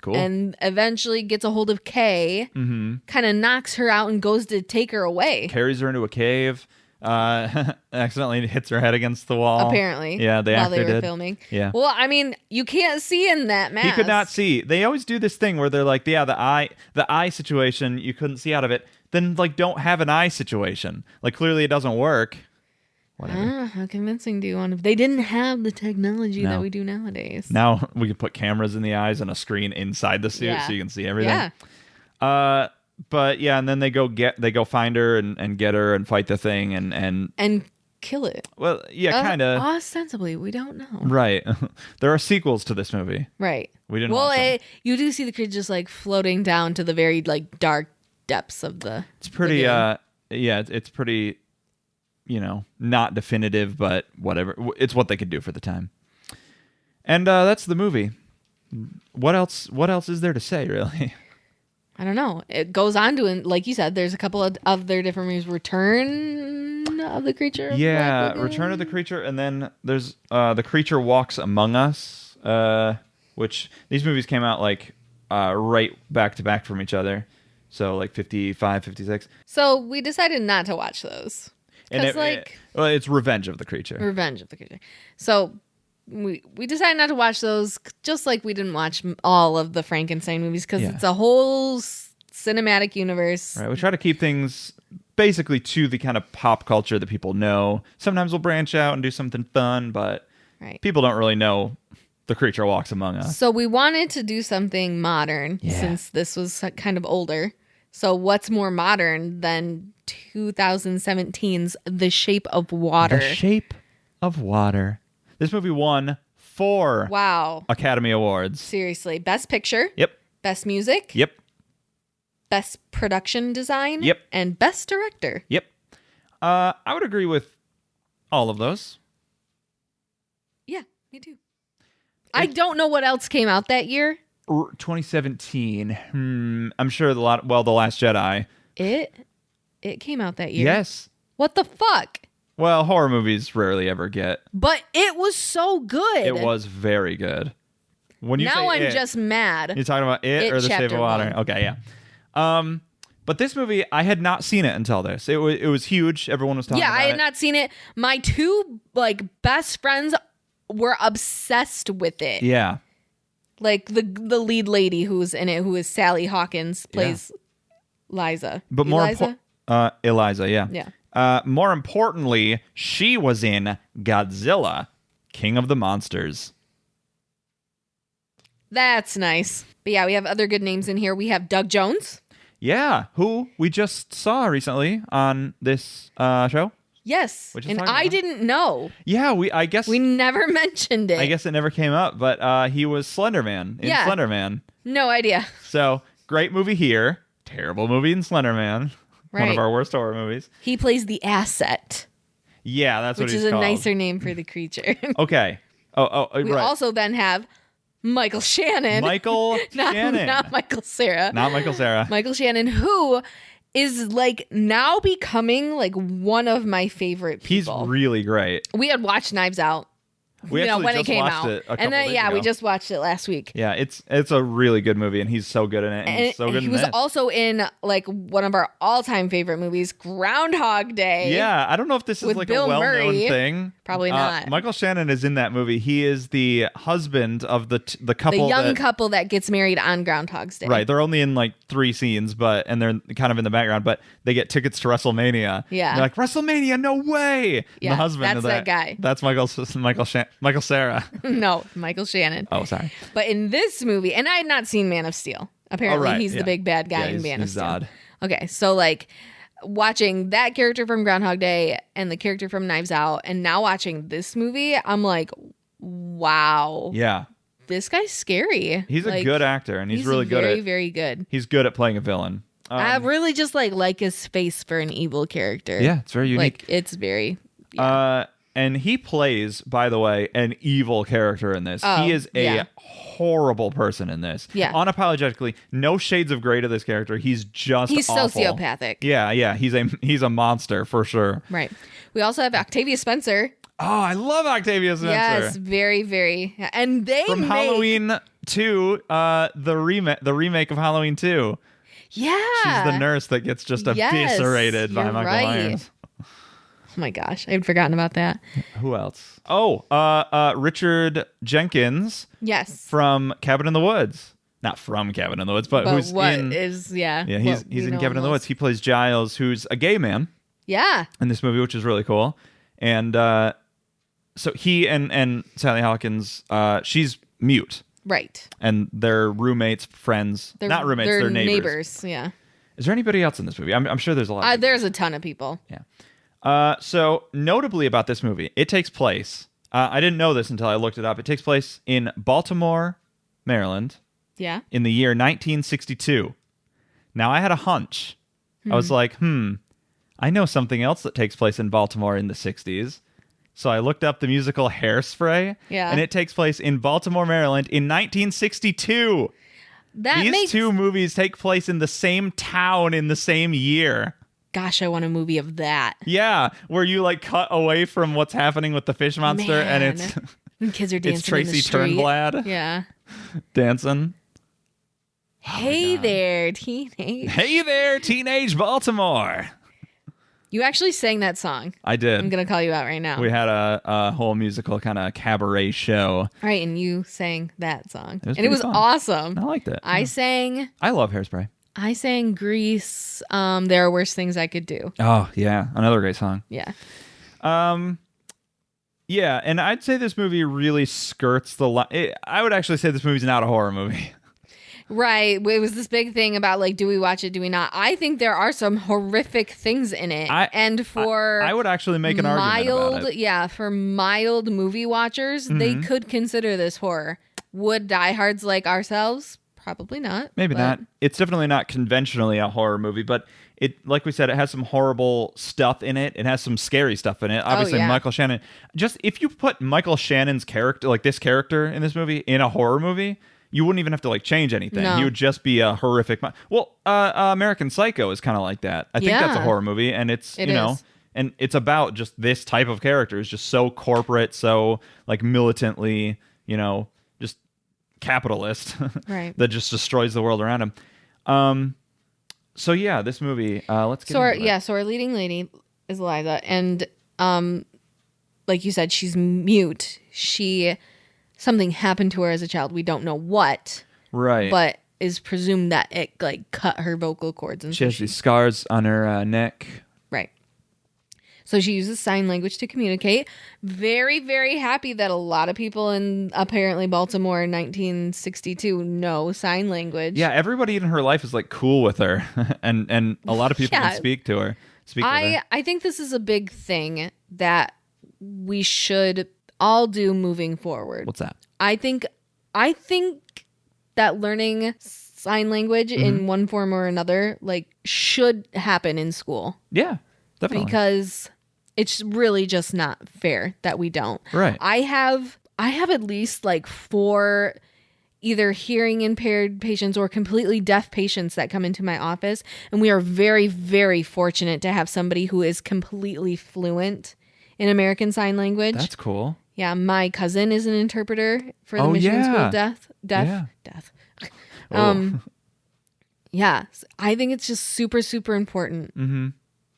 Cool. And eventually gets a hold of Kay, kind of knocks her out and goes to take her away. Carries her into a cave, accidentally hits her head against the wall. Apparently. Yeah, while they were filming. Yeah. Well, I mean, you can't see in that mask. He could not see. They always do this thing where they're like, the eye situation, you couldn't see out of it. Then, like, don't have an eye situation. Like, clearly it doesn't work. Whatever. How convincing do you want to... They didn't have the technology that we do nowadays. Now we can put cameras in the eyes and a screen inside the suit so you can see everything. Yeah. But yeah, and then they go find her and get her and fight the thing and kill it. Well, yeah, kind of. Ostensibly, we don't know. Right. There are sequels to this movie. Right. We didn't watch them. You do see the creature just like floating down to the very like dark depths of the. It's pretty. It's pretty. Not definitive, but whatever. It's what they could do for the time. And that's the movie. What else? What else is there to say, really? I don't know. It goes on to, like you said, there's a couple of other different movies. Return of the Creature. Yeah, Return of the Creature, and then there's The Creature Walks Among Us, which these movies came out like right back to back from each other, so like 55, 56. So we decided not to watch those because it's Revenge of the Creature. Revenge of the Creature. So we decided not to watch those, just like we didn't watch all of the Frankenstein movies because it's a whole cinematic universe. Right. We try to keep things basically to the kind of pop culture that people know. Sometimes we'll branch out and do something fun, but people don't really know The Creature Walks Among Us. So we wanted to do something modern since this was kind of older. So what's more modern than 2017's The Shape of Water? The Shape of Water. This movie won 4 Academy Awards. Seriously. Best Picture. Yep. Best Music. Yep. Best Production Design. Yep. And Best Director. Yep. I would agree with all of those. Yeah, me too. I don't know what else came out that year. 2017. I'm sure The Last Jedi. It came out that year. Yes. What the fuck? Well, horror movies rarely ever get. But it was so good. It was very good. When you now I'm just mad. You're talking about it or The Shape of Water? 1. Okay, yeah. But this movie, I had not seen it until this. It was huge. Everyone was talking about it. Yeah, I had not seen it. My 2 best friends were obsessed with it. Yeah. Like the lead lady who's in it, who is Sally Hawkins, plays Liza. But Eliza? Eliza, yeah. Yeah. More importantly, she was in Godzilla, King of the Monsters. That's nice. But yeah, we have other good names in here. We have Doug Jones. Yeah, who we just saw recently on this show. Yes, and I didn't know. Yeah, I guess we never mentioned it. I guess it never came up, but he was Slender Man in Slender Man. No idea. So, great movie here. Terrible movie in Slender Man. Right. One of our worst horror movies. He plays the asset. Yeah, that's what he's called. Which is a nicer name for the creature. Okay. We also then have Michael Shannon. Shannon. Not Michael Cera. Not Michael Cera. Michael Shannon, who is now becoming one of my favorite people. He's really great. We had watched Knives Out. We actually when just it came watched out. it a couple and then days ago. we just watched it last week. Yeah, it's a really good movie, and he's so good in it. And he's so good he in was this. also in one of our all-time favorite movies, Groundhog Day. Yeah, I don't know if this is Bill a well-known Murray. thing. Probably not. Michael Shannon is in that movie. He is the husband of the couple, the young couple that gets married on Groundhog's Day. Right, they're only in 3 scenes, and they're kind of in the background, but they get tickets to WrestleMania. Yeah, and they're like, WrestleMania, no way. Yeah, and the husband that's of that guy. That's Michael Cera. No, Michael Shannon. Oh, sorry. But in this movie, and I had not seen Man of Steel. Apparently, he's the big bad guy in Man of Steel. Odd. Okay, so watching that character from Groundhog Day and the character from Knives Out, and now watching this movie, I'm like, wow. Yeah. This guy's scary. He's a good actor, and he's really good at very good. He's good at playing a villain. I really just like his face for an evil character. Yeah, it's very unique. It's very. Yeah. And he plays, by the way, an evil character in this. He is a horrible person in this. Yeah. Unapologetically, no shades of gray to this character. He's awful. Sociopathic. Yeah. He's a monster for sure. Right. We also have Octavia Spencer. Oh, I love Octavia Spencer. Yes, very, very. And they from Halloween 2, the remake of Halloween 2. Yeah. She's the nurse that gets just eviscerated by Michael Myers. Oh my gosh, I had forgotten about that. Who else? Oh, Richard Jenkins. Yes. From Cabin in the Woods. Not from Cabin in the Woods, but who's in... Yeah, he's in Cabin in the Woods. He plays Giles, who's a gay man. Yeah. In this movie, which is really cool. And so he and Sally Hawkins, she's mute. Right. And they're roommates, friends. Not roommates, they're neighbors. Yeah. Is there anybody else in this movie? I'm sure there's a lot. There's a ton of people. Yeah. So notably about this movie, it takes place. I didn't know this until I looked it up. It takes place in Baltimore, Maryland. Yeah. In the year 1962. Now I had a hunch I was like, I know something else that takes place in Baltimore in the 60s. So I looked up the musical Hairspray, and it takes place in Baltimore, Maryland in 1962. These two movies take place in the same town in the same year. Gosh, I want a movie of that. Yeah, where you like cut away from what's happening with the fish monster, and it's and kids are dancing. It's Tracy in the street. Turnblad. Yeah, dancing. Hey there, teenage. Hey there, teenage Baltimore. You actually sang that song. I did. I'm going to call you out right now. We had a whole musical kind of cabaret show. Right, and you sang that song. It was fun. Awesome. I liked it. I love Hairspray. I sang Grease, There Are Worse Things I Could Do. Oh, yeah. Another great song. Yeah. Yeah, and I'd say this movie really skirts the line. I would actually say this movie's not a horror movie. Right. It was this big thing about, like, do we watch it, do we not? I think there are some horrific things in it. I would actually make an argument about it. Yeah, for mild movie watchers, they could consider this horror. Would diehards like ourselves? Probably not. Maybe not. It's definitely not conventionally a horror movie, but it, like we said, it has some horrible stuff in it. It has some scary stuff in it. Obviously, Michael Shannon. Just if you put Michael Shannon's character, like this character in this movie, in a horror movie, you wouldn't even have to like change anything. No. He would just be a horrific. American Psycho is kind of like that. I think that's a horror movie, and it's and it's about just this type of character. It's just so corporate, so like militantly, just capitalist, right? That just destroys the world around him. So yeah, this movie. Let's get into it. So our leading lady is Eliza, and like you said, she's mute. Something happened to her as a child. We don't know what. Right. But is presumed that it like cut her vocal cords. And she has these scars on her neck. Right. So she uses sign language to communicate. Very, very happy that a lot of people in apparently Baltimore in 1962 know sign language. Yeah, everybody in her life is like cool with her. and a lot of people can speak to her. I think this is a big thing that we should all do moving forward. What's that? I think that learning sign language in one form or another like should happen in school. Yeah, definitely. Because it's really just not fair that we don't. Right. I have at least like 4 either hearing impaired patients or completely deaf patients that come into my office, and we are very, very fortunate to have somebody who is completely fluent in American Sign Language. That's cool. Yeah, my cousin is an interpreter for the Michigan School of Deaf. Yeah, I think it's just super, super important. Mm-hmm.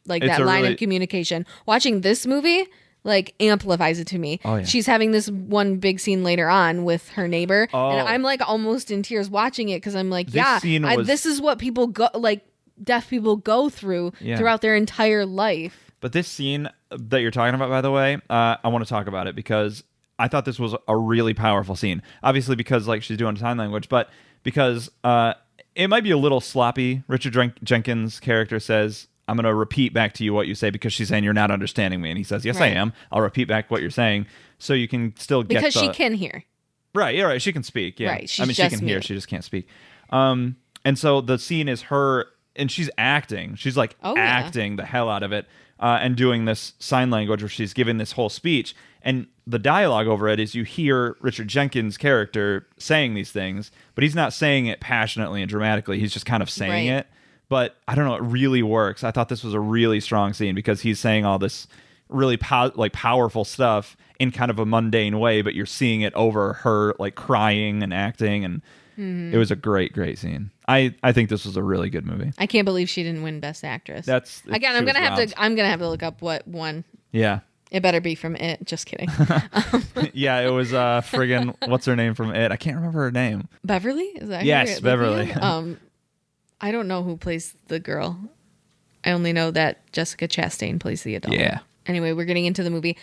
Like that line of communication. Watching this movie like amplifies it to me. Oh, yeah. She's having this one big scene later on with her neighbor, and I'm like almost in tears watching it because I'm like, this is what people go like deaf people go through throughout their entire life. But this scene that you're talking about, by the way, I want to talk about it because I thought this was a really powerful scene. Obviously, because like she's doing sign language, but because it might be a little sloppy. Richard Jenkins' character says, "I'm going to repeat back to you what you say," because she's saying you're not understanding me, and he says, "Yes, right. I am. I'll repeat back what you're saying," so you can still get because she can hear. Right. Yeah. Right. She can speak. Yeah. Right. She can hear. She just can't speak. And so the scene is her, and she's acting. She's like acting the hell out of it. And doing this sign language where she's giving this whole speech. And the dialogue over it is you hear Richard Jenkins' character saying these things, but he's not saying it passionately and dramatically. He's just kind of saying it. But I don't know, it really works. I thought this was a really strong scene because he's saying all this really powerful stuff in kind of a mundane way, but you're seeing it over her like crying and acting, and it was a great, great scene. I think this was a really good movie. I can't believe she didn't win Best Actress. I'm gonna have to look up what won. Yeah. It better be from It. Just kidding. Yeah, it was friggin' what's her name from It? I can't remember her name. Beverly? Is that yes, Beverly. I don't know who plays the girl. I only know that Jessica Chastain plays the adult. Yeah. Anyway, we're getting into the movie.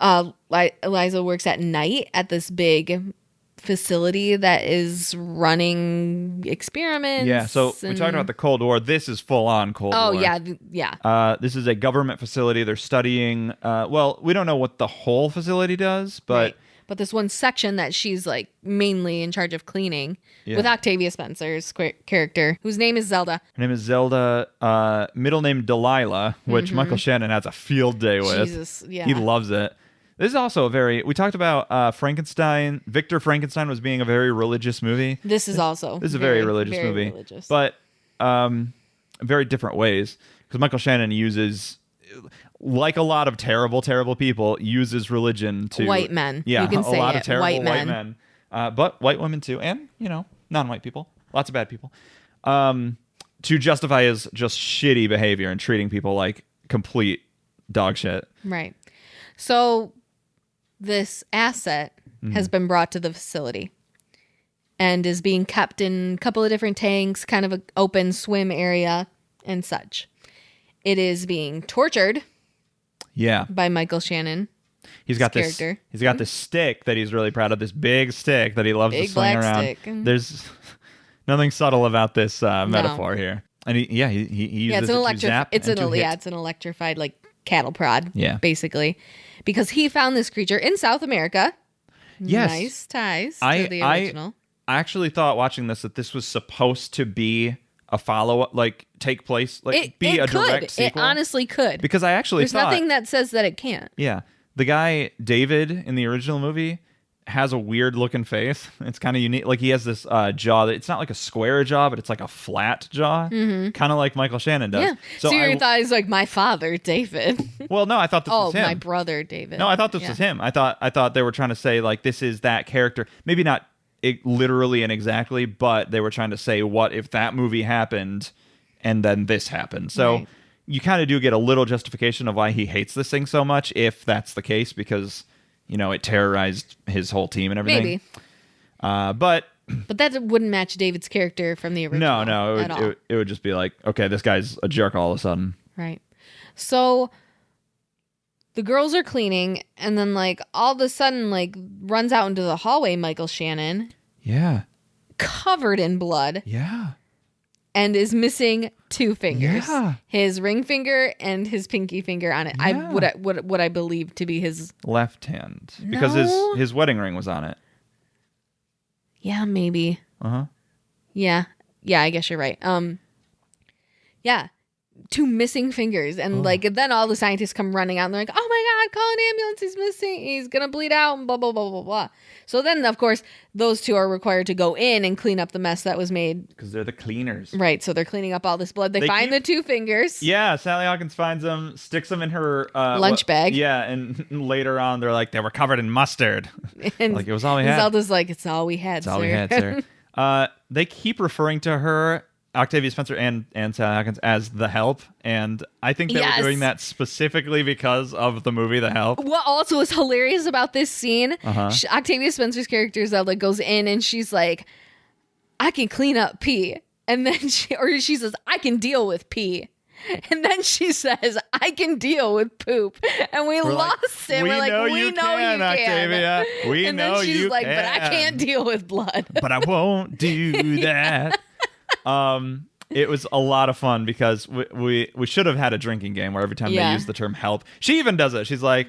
Eliza works at night at this big facility that is running experiments. Yeah, so we talked about the Cold War. This is full-on Cold War. Oh, yeah. This is a government facility. They're studying... we don't know what the whole facility does, but... but this one section that she's like mainly in charge of cleaning with Octavia Spencer's character, whose name is Zelda. Her name is Zelda, middle name Delilah, which Michael Shannon has a field day with. Jesus, yeah. He loves it. This is also we talked about Frankenstein. Victor Frankenstein was being a very religious movie. This is also a very religious movie. Religious. But very different ways. Because Michael Shannon uses, like a lot of terrible, terrible people, uses religion to... White men. Yeah, you can say a lot it. of terrible white men. But white women too. And, non-white people. Lots of bad people. To justify his just shitty behavior and treating people like complete dog shit. Right. So... this asset has been brought to the facility and is being kept in a couple of different tanks, kind of an open swim area and such. It is being tortured. Yeah. By Michael Shannon. He's got this character. He's got this stick that he's really proud of, this big stick that he loves to swing around. Stick. There's nothing subtle about this metaphor here. And he uses it to zap it's an electrified like cattle prod, basically. Because he found this creature in South America. Yes. Nice ties to the original. I actually thought watching this that this was supposed to be a follow-up, like take place, like be a direct sequel. It honestly could. Because I actually There's nothing that says that it can't. Yeah. The guy, David, in the original movie, has a weird looking face. It's kind of unique. Like he has this jaw that it's not like a square jaw, but it's like a flat jaw, kind of like Michael Shannon does. Yeah. So you thought he's like my father, David. Well, no, I thought this was him. Oh, my brother, David. No, I thought this was him. I thought they were trying to say like this is that character. Maybe not literally and exactly, but they were trying to say what if that movie happened and then this happened. So you kind of do get a little justification of why he hates this thing so much, if that's the case, because it terrorized his whole team and everything. Maybe. But that wouldn't match David's character from the original. No, it would just be like, okay, this guy's a jerk all of a sudden. Right. So the girls are cleaning, and then like all of a sudden like runs out into the hallway Michael Shannon. Yeah. Covered in blood. Yeah. And is missing 2 fingers. Yeah. His ring finger and his pinky finger on it. Yeah. What I believe to be his left hand. Because his wedding ring was on it. Yeah, maybe. Uh-huh. Yeah. Yeah, I guess you're right. Yeah. 2 missing fingers. And then all the scientists come running out and they're like, oh my God, call an ambulance. He's missing. He's going to bleed out and blah, blah, blah, blah, blah. So then, of course, those 2 are required to go in and clean up the mess that was made. Because they're the cleaners. Right. So they're cleaning up all this blood. They find the 2 fingers. Yeah. Sally Hawkins finds them, sticks them in her lunch bag. Yeah. And later on, they're like, they were covered in mustard. And like, it was all we had. Zelda's like, it's all we had, It's all we had, sir. They keep referring to her, Octavia Spencer and Sally Hawkins, as the Help, and I think they were doing that specifically because of the movie The Help. What also is hilarious about this scene, Octavia Spencer's character Zelda goes in and she's like, I can clean up pee, and then she says, I can deal with pee. And then she says, I can deal with poop. And we're lost it. We're like, we know you can. Octavia. We and know then she's you like, can. but I can't deal with blood. But I won't do that. It was a lot of fun because we should have had a drinking game where every time they use the term help, she even does it. She's like,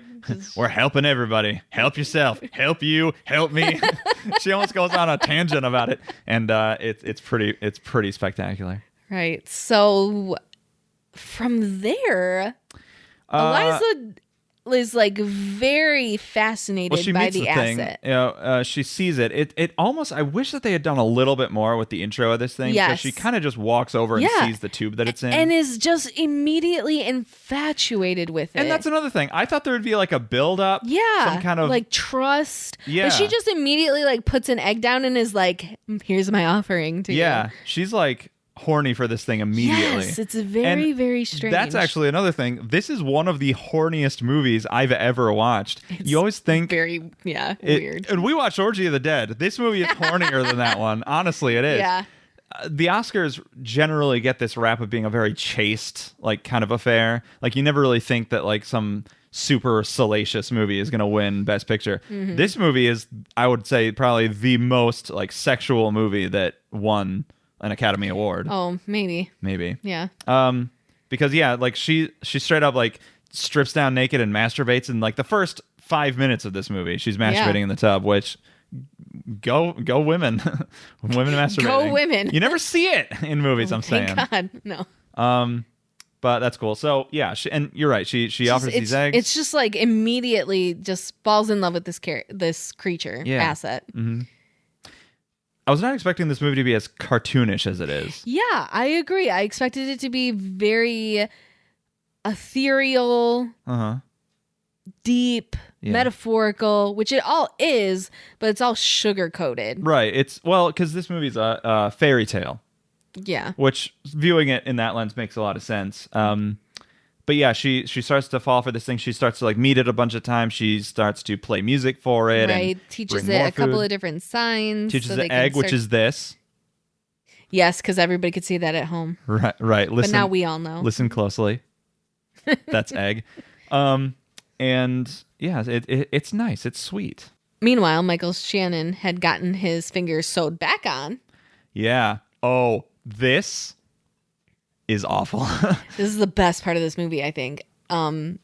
we're helping everybody. Help yourself. Help you. Help me. She almost goes on a tangent about it. And it's pretty spectacular. Right. So from there, Eliza is like very fascinated by the asset. She sees it. It almost, I wish that they had done a little bit more with the intro of this thing. Yes. Because she kind of just walks over and sees the tube that it's in. And is just immediately infatuated with it. And that's another thing. I thought there would be like a build up. Yeah. Some kind of like trust. Yeah. But she just immediately like puts an egg down and is like, here's my offering to you. Yeah. She's like horny for this thing immediately. Yes, it's very, very strange. That's actually another thing. This is one of the horniest movies I've ever watched. You always think very, weird. And we watched Orgy of the Dead. This movie is hornier than that one. Honestly, it is. Yeah. The Oscars generally get this rap of being a very chaste, like, kind of affair. Like, you never really think that, like, some super salacious movie is going to win Best Picture. Mm-hmm. This movie is, I would say, probably the most, like, sexual movie that won an Academy Award. Oh, maybe. Yeah. Because like she straight up like strips down naked and masturbates in like the first 5 minutes of this movie. She's masturbating in the tub, which go women. Women masturbating. Go women. You never see it in movies, I'm saying. Thank God, no. But that's cool. So yeah, and you're right. She offers these eggs. It's just like immediately just falls in love with this creature asset. Mm-hmm. I was not expecting this movie to be as cartoonish as it is. Yeah, I agree. I expected it to be very ethereal, deep, metaphorical, which it all is, but it's all sugar-coated. Right. It's because this movie's a fairy tale. Yeah. Which, viewing it in that lens, makes a lot of sense. But yeah, she starts to fall for this thing. She starts to like meet it a bunch of times. She starts to play music for it. Right. Teaches it a couple of different signs. Teaches the egg, which is this. Yes, because everybody could see that at home. Right. Listen, but now we all know. Listen closely. That's egg. And yeah, it's nice. It's sweet. Meanwhile, Michael Shannon had gotten his fingers sewed back on. Yeah. Oh, this is awful. This is the best part of this movie, I think. And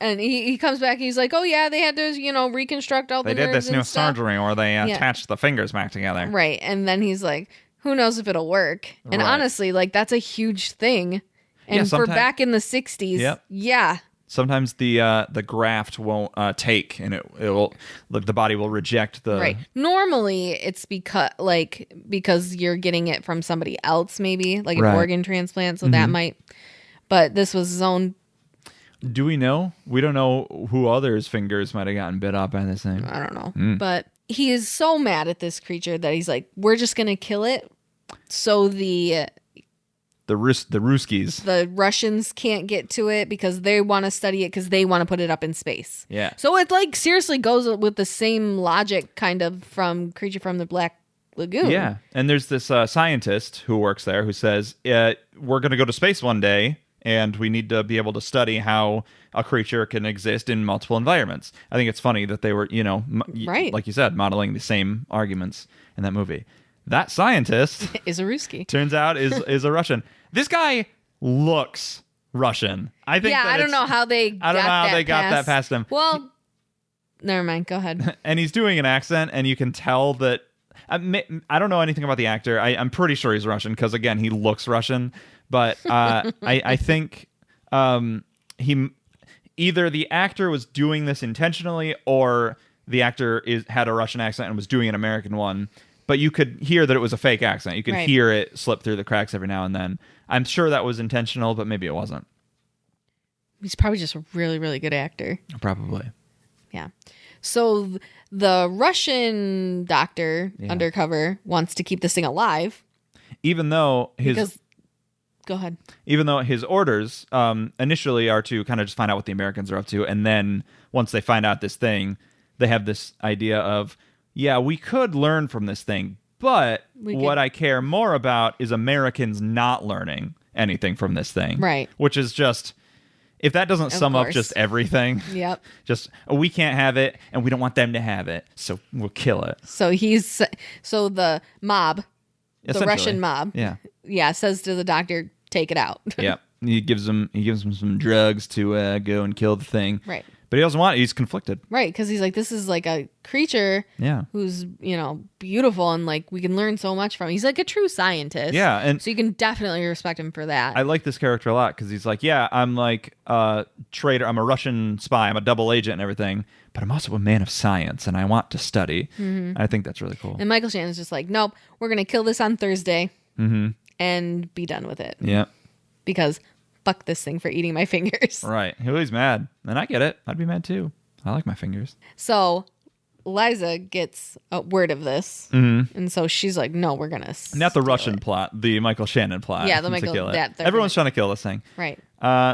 he comes back and he's like, oh yeah, they had to, reconstruct all the nerves. They did this new surgery where they attached the fingers back together. Right. And then he's like, who knows if it'll work? And honestly, like that's a huge thing. And for back in the 60s, yeah. Sometimes the graft won't take, and it will the body will reject the. Right. Normally, it's because you're getting it from somebody else, maybe like an organ transplant, so that might. But this was his own. Do we know? We don't know who others' fingers might have gotten bit off by this thing. I don't know, but he is so mad at this creature that he's like, "We're just gonna kill it." So the Ruskies. The Russians can't get to it because they want to study it because they want to put it up in space. Yeah. So it like seriously goes with the same logic kind of from Creature from the Black Lagoon. Yeah. And there's this scientist who works there who says, we're going to go to space one day and we need to be able to study how a creature can exist in multiple environments. I think it's funny that they were, like you said, modeling the same arguments in that movie. That scientist is a Ruski. Turns out is a Russian. This guy looks Russian. I think. Yeah, I don't know how they. got that past him. Well, never mind. Go ahead. And he's doing an accent, and you can tell that. I don't know anything about the actor. I'm pretty sure he's Russian because again, he looks Russian. But I think he either the actor was doing this intentionally, or the actor had a Russian accent and was doing an American one. But you could hear that it was a fake accent. You could hear it slip through the cracks every now and then. I'm sure that was intentional, but maybe it wasn't. He's probably just a really, really good actor. Probably. Yeah. So the Russian doctor undercover wants to keep this thing alive. Even though Go ahead. Even though his orders initially are to kind of just find out what the Americans are up to. And then once they find out this thing, they have this idea of, yeah, we could learn from this thing, but what I care more about is Americans not learning anything from this thing. Right. Which is just, if that doesn't sum up just everything. Yep. Just, we can't have it, and we don't want them to have it, so we'll kill it. So the mob, the Russian mob, says to the doctor, take it out. Yeah. He gives him some drugs to go and kill the thing. Right. But he doesn't want it. He's conflicted. Right, because he's like, this is like a creature who's, beautiful and like we can learn so much from. He's like a true scientist. Yeah. And so you can definitely respect him for that. I like this character a lot because he's like, yeah, I'm like a traitor. I'm a Russian spy. I'm a double agent and everything. But I'm also a man of science and I want to study. Mm-hmm. I think that's really cool. And Michael Shannon's just like, nope, we're going to kill this on Thursday and be done with it. Yeah. Because fuck this thing for eating my fingers. Right. He's mad. And I get it. I'd be mad too. I like my fingers. So Liza gets a word of this. Mm-hmm. And so she's like, no, we're going to not the Russian plot, the Michael Shannon plot. Yeah, the Michael everyone's trying to kill this thing. Right.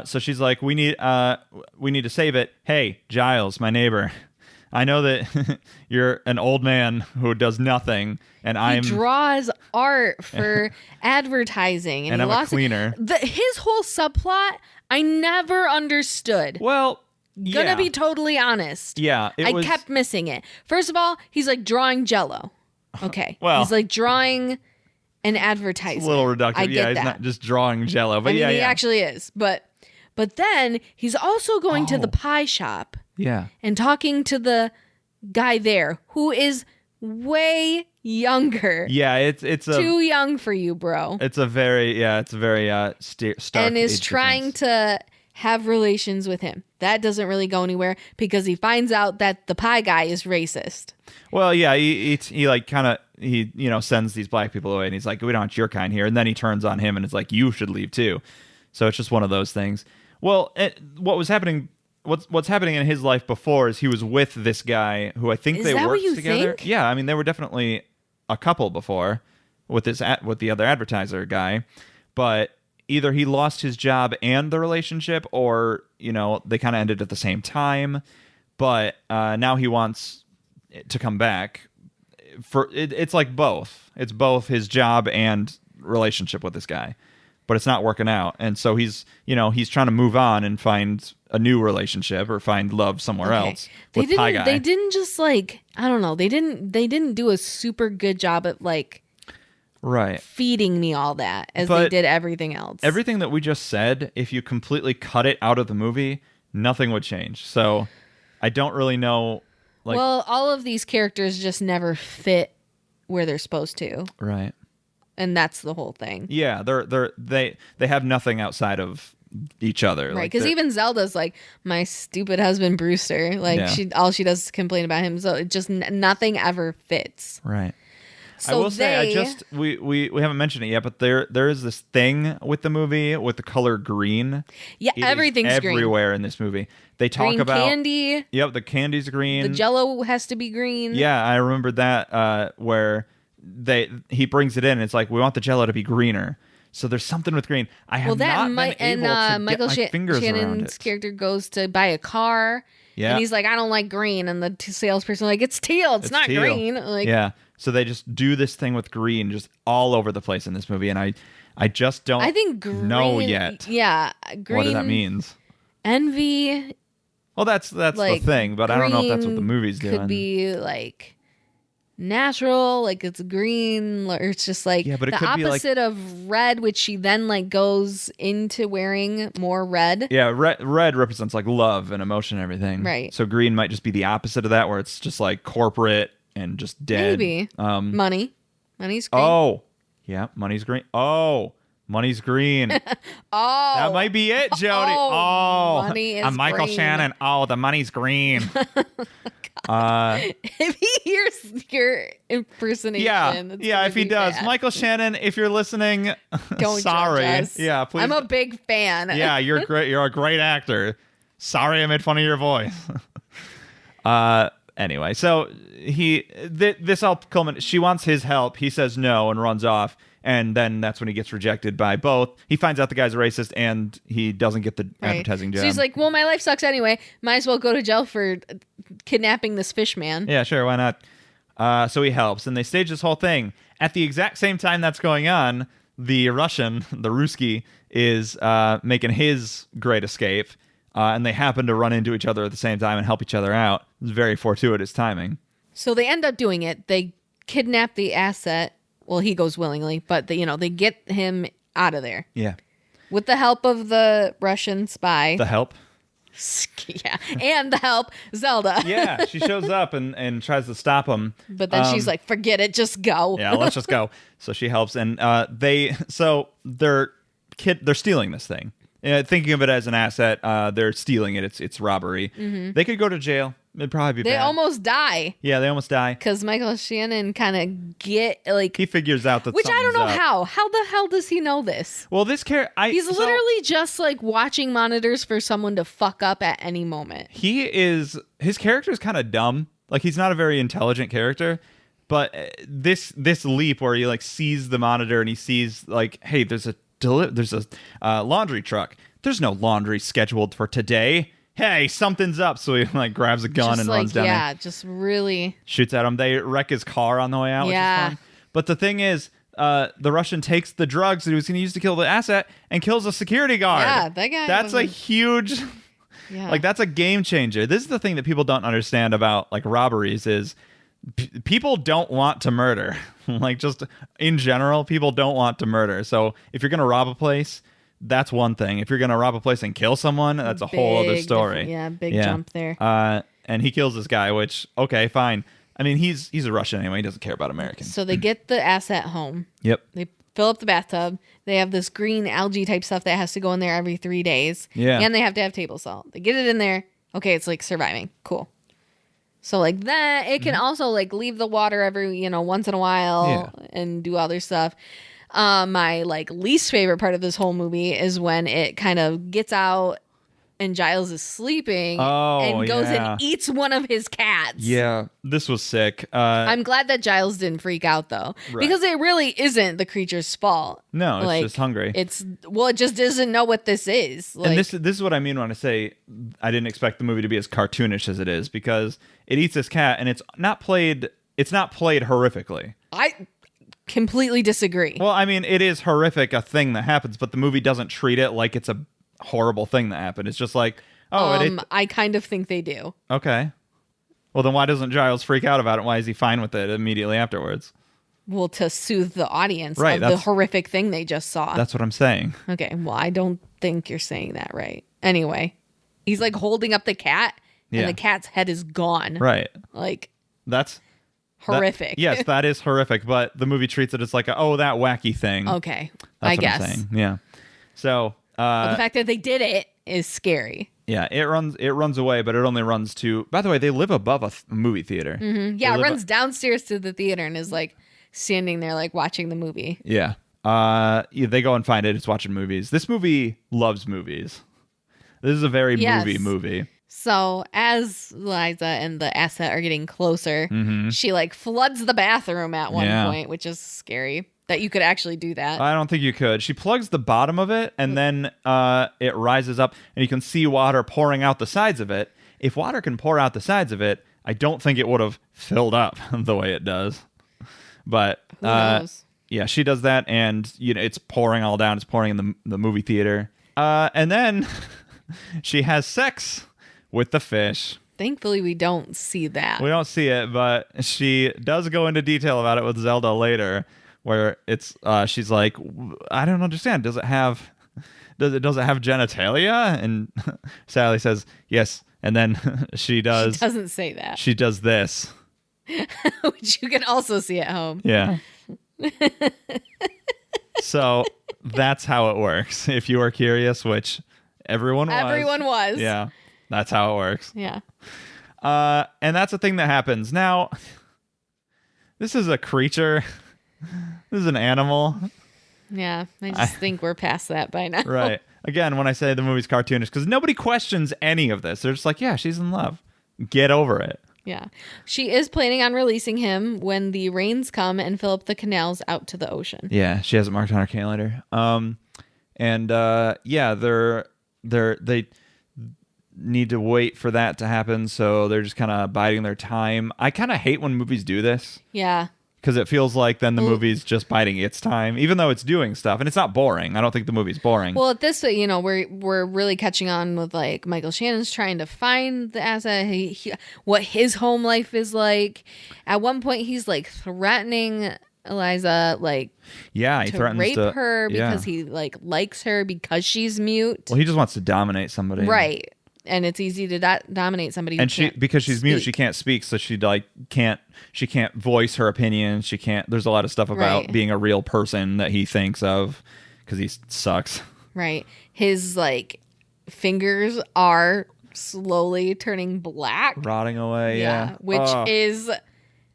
So she's like, we need to save it. Hey, Giles, my neighbor. I know that you're an old man who does nothing, and he draws art for advertising, and I'm a cleaner. His whole subplot, I never understood. Well, gonna be totally honest. Yeah, I kept missing it. First of all, he's like drawing Jell-O. Okay, well, he's like drawing an advertisement. It's a little reductive. He's not just drawing Jell-O, but he actually is. But then he's also going to the pie shop. Yeah. And talking to the guy there who is way younger. Yeah, it's too young for you, bro. It's a very stark and is age trying difference. to have relations with him. That doesn't really go anywhere because he finds out that the pie guy is racist. Well, yeah, he sends these black people away, and he's like, we don't want your kind here. And then he turns on him and is like, you should leave too. So it's just one of those things. Well, what's happening in his life before is he was with this guy who I think they worked together. Think? Yeah, I mean, they were definitely a couple before with the other advertiser guy, but either he lost his job and the relationship, or they kind of ended at the same time. But now he wants to come back. It's like both. It's both his job and relationship with this guy, but it's not working out. And so he's trying to move on and find a new relationship or find love somewhere else. With Pie Guy. They didn't just I don't know. They didn't do a super good job at feeding me all that as they did everything else. Everything that we just said, if you completely cut it out of the movie, nothing would change. So I don't really know. Well, all of these characters just never fit where they're supposed to. Right. And that's the whole thing. Yeah, they have nothing outside of each other. Right, because even Zelda's like, my stupid husband Brewster. All she does is complain about him. So it just nothing ever fits. Right. So I will say, we haven't mentioned it yet, but there is this thing with the movie with the color green. Yeah, everything's green everywhere in this movie. They talk green about candy. Yep, the candy's green. The Jell-O has to be green. Yeah, I remember that where he brings it in. And it's like, we want the Jell-O to be greener. So there's something with green. I have not been able to get my fingers around it. Shannon's character goes to buy a car. Yeah. And he's like, I don't like green. And the salesperson like, it's teal. It's not teal. Green. Yeah. So they just do this thing with green just all over the place in this movie. And I just don't know yet. Yeah. Green. What that means. Envy. Well, that's the thing. But I don't know if that's what the movie's doing. Could be natural, it's green, or it's just but it the opposite of red, which she then goes into wearing more red. Yeah, red represents love and emotion and everything. Right. So green might just be the opposite of that, where it's just corporate and just dead. Maybe. Money's green. Oh, yeah, money's green. Oh, money's green. Oh, that might be it, Jody. Oh, money is I'm Michael green. Shannon. Oh, the money's green. If he hears your impersonation, if he does, bad. Michael Shannon, if you're listening, don't sorry. Judge us. Yeah, please. I'm a big fan. Yeah, you're great. You're a great actor. Sorry, I made fun of your voice. Anyway, so this all culminates. She wants his help. He says no and runs off. And then that's when he gets rejected by both. He finds out the guy's a racist, and he doesn't get the advertising job. So he's like, well, my life sucks anyway. Might as well go to jail for kidnapping this fish man. Yeah, sure, why not? So he helps, and they stage this whole thing. At the exact same time that's going on, the Russian, the Ruski, is making his great escape, and they happen to run into each other at the same time and help each other out. It's very fortuitous timing. So they end up doing it. They kidnap the asset. Well, he goes willingly, but they get him out of there. Yeah. With the help of the Russian spy. The help? Yeah. And the help, Zelda. Yeah, she shows up and tries to stop him. But then she's like, forget it, just go. Yeah, let's just go. So she helps, and they're stealing this thing. Thinking of it as an asset, they're stealing it. It's robbery. Mm-hmm. They could go to jail. It'd probably be bad. They almost die. Yeah, they almost die. Because Michael Shannon kind of he figures out that which I don't know up. how. How the hell does he know this? Well, he's literally just watching monitors for someone to fuck up at any moment. His character is kind of dumb. He's not a very intelligent character. But this leap where he sees the monitor and he sees hey, there's a laundry truck. There's no laundry scheduled for today. Hey, something's up. So he grabs a gun and runs down there. Yeah, just really shoots at him. They wreck his car on the way out, which is fun. But the thing is, the Russian takes the drugs that he was going to use to kill the asset and kills a security guard. Yeah, that guy. That's a huge, that's a game changer. This is the thing that people don't understand about robberies is people don't want to murder. Just in general, people don't want to murder. So if you're going to rob a place, that's one thing. If you're going to rob a place and kill someone, that's a whole other story. Big jump there. And he kills this guy, which, okay, fine. I mean, he's a Russian anyway. He doesn't care about Americans. So they get the asset home. Yep. They fill up the bathtub. They have this green algae type stuff that has to go in there every 3 days. Yeah. And they have to have table salt. They get it in there. Okay, it's like surviving. Cool. So like that, it can also like leave the water every, once in a while and do other stuff. My like least favorite part of this whole movie is when it kind of gets out and Giles is sleeping and goes and eats one of his cats. Yeah, this was sick. I'm glad that Giles didn't freak out though, because it really isn't the creature's fault. No, it's just hungry. It just doesn't know what this is. And this is what I mean when I say I didn't expect the movie to be as cartoonish as it is, because it eats this cat and it's not played horrifically. I completely disagree. Well, I mean, it is horrific, a thing that happens, but the movie doesn't treat it like it's a horrible thing that happened. It's just like, I kind of think they do. Okay. Well, then why doesn't Giles freak out about it? Why is he fine with it immediately afterwards? Well, to soothe the audience of the horrific thing they just saw. That's what I'm saying. Okay, well, I don't think you're saying that right. Anyway, he's like holding up the cat, and the cat's head is gone. Right. Like, that's horrific. Yes, that is horrific, but the movie treats it as like, that wacky thing. Okay, that's I guess. I'm saying. Yeah. So... but the fact that they did it is scary. Yeah, it runs away, but it only runs to... By the way, they live above a movie theater. Mm-hmm. Yeah, it runs downstairs to the theater and is like standing there like watching the movie. Yeah. They go and find it. It's watching movies. This movie loves movies. This is a very movie. So as Liza and the asset are getting closer, she like floods the bathroom at one point, which is scary. That you could actually do that. I don't think you could. She plugs the bottom of it, and then it rises up, and you can see water pouring out the sides of it. If water can pour out the sides of it, I don't think it would have filled up the way it does. But who knows? Yeah, she does that, and it's pouring all down. It's pouring in the movie theater, and then she has sex with the fish. Thankfully, we don't see that. We don't see it, but she does go into detail about it with Zelda later. Where it's she's like, I don't understand. Does it have genitalia? And Sally says yes, and then she does. She doesn't say that. She does this, which you can also see at home. Yeah. So that's how it works. If you are curious, which everyone was. Yeah, that's how it works. Yeah. And that's a thing that happens. Now, this is a creature. This is an animal. Yeah, I just think we're past that by now. Right. Again, when I say the movie's cartoonish, because nobody questions any of this. They're just like, yeah, she's in love. Get over it. Yeah. She is planning on releasing him when the rains come and fill up the canals out to the ocean. Yeah, she has it marked on her calendar. They need to wait for that to happen, so they're just kind of biding their time. I kind of hate when movies do this. Yeah. Because it feels like then the movie's just biding its time, even though it's doing stuff. And it's not boring. I don't think the movie's boring. Well, at this, we're really catching on with, like, Michael Shannon's trying to find the asset, what his home life is like. At one point, he's, like, threatening Eliza, like, he to threatens rape her because he, like, likes her because she's mute. Well, he just wants to dominate somebody. Right. And it's easy to dominate somebody. And because she's mute, she can't speak, so she can't voice her opinion. She can't. There's a lot of stuff about being a real person that he thinks of because he sucks. Right. His like fingers are slowly turning black, rotting away. Yeah, which is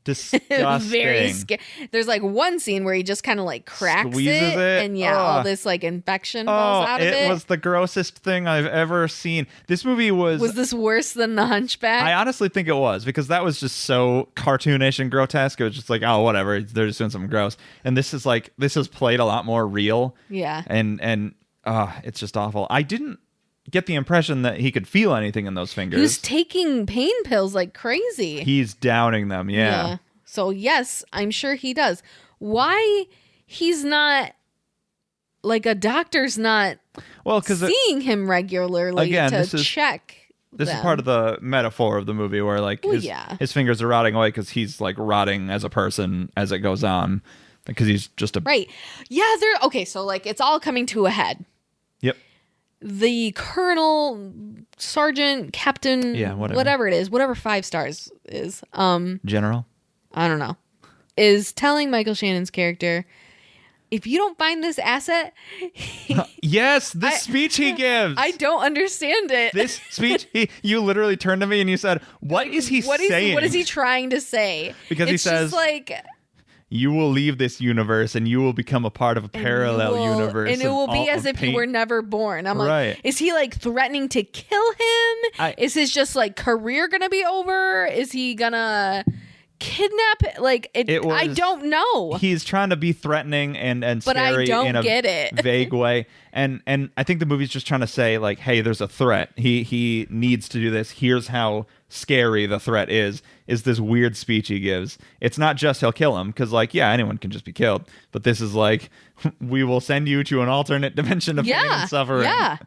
disgusting. Very scary. There's like one scene where he just kind of like cracks Squeezes it, and all this like infection falls out of it. It was the grossest thing I've ever seen. This movie was this worse than The Hunchback? I honestly think it was, because that was just so cartoonish and grotesque. It was just like, oh, whatever, they're just doing something gross. And this is played a lot more real. Yeah. And it's just awful. I didn't get the impression that he could feel anything in those fingers. He's taking pain pills like crazy. He's downing them, yeah. So yes, I'm sure he does. Why he's not, like, a doctor's not seeing him regularly to check This is part of the metaphor of the movie where, like, his fingers are rotting away because he's, like, rotting as a person as it goes on. Because he's just a... Right. Yeah, okay, so, like, it's all coming to a head. Yep. The colonel, sergeant, captain, whatever it is, whatever 5 stars is, general, I don't know, is telling Michael Shannon's character, if you don't find this asset, yes, this speech he gives, I don't understand it. This speech, you literally turned to me and you said, "What is he saying? What is he trying to say?" Because he says, just like, you will leave this universe and you will become a part of a parallel universe. And it will be as if you were never born. I'm right. like, is he like threatening to kill him? Is his just like career going to be over? Is he going to kidnap? Like, I don't know. He's trying to be threatening and scary in a vague way. And I think the movie's just trying to say, like, hey, there's a threat. He needs to do this. Here's how scary the threat is this weird speech he gives. It's not just he'll kill him, because, like, yeah, anyone can just be killed. But this is like, we will send you to an alternate dimension of pain and suffering. Yeah.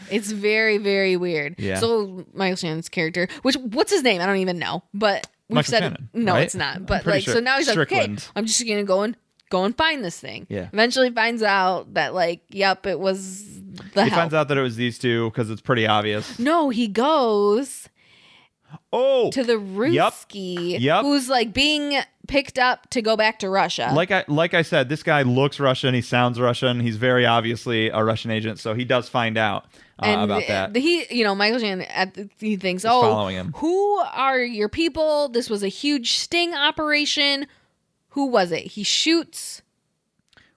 It's very, very weird. Yeah. So Michael Shannon's character, what's his name? I don't even know. But we've said Shannon, no, right? It's not. But like, so now he's Strickland. like, okay, I'm just gonna go and find this thing. Yeah. Eventually finds out that, like, yep, it was the He finds out that it was these two because it's pretty obvious. No, he goes to the Rooski, who's like being picked up to go back to Russia. Like I said, this guy looks Russian. He sounds Russian. He's very obviously a Russian agent, so he does find out about that. Michael Shannon, he thinks, following him. Who are your people? This was a huge sting operation. Who was it? He shoots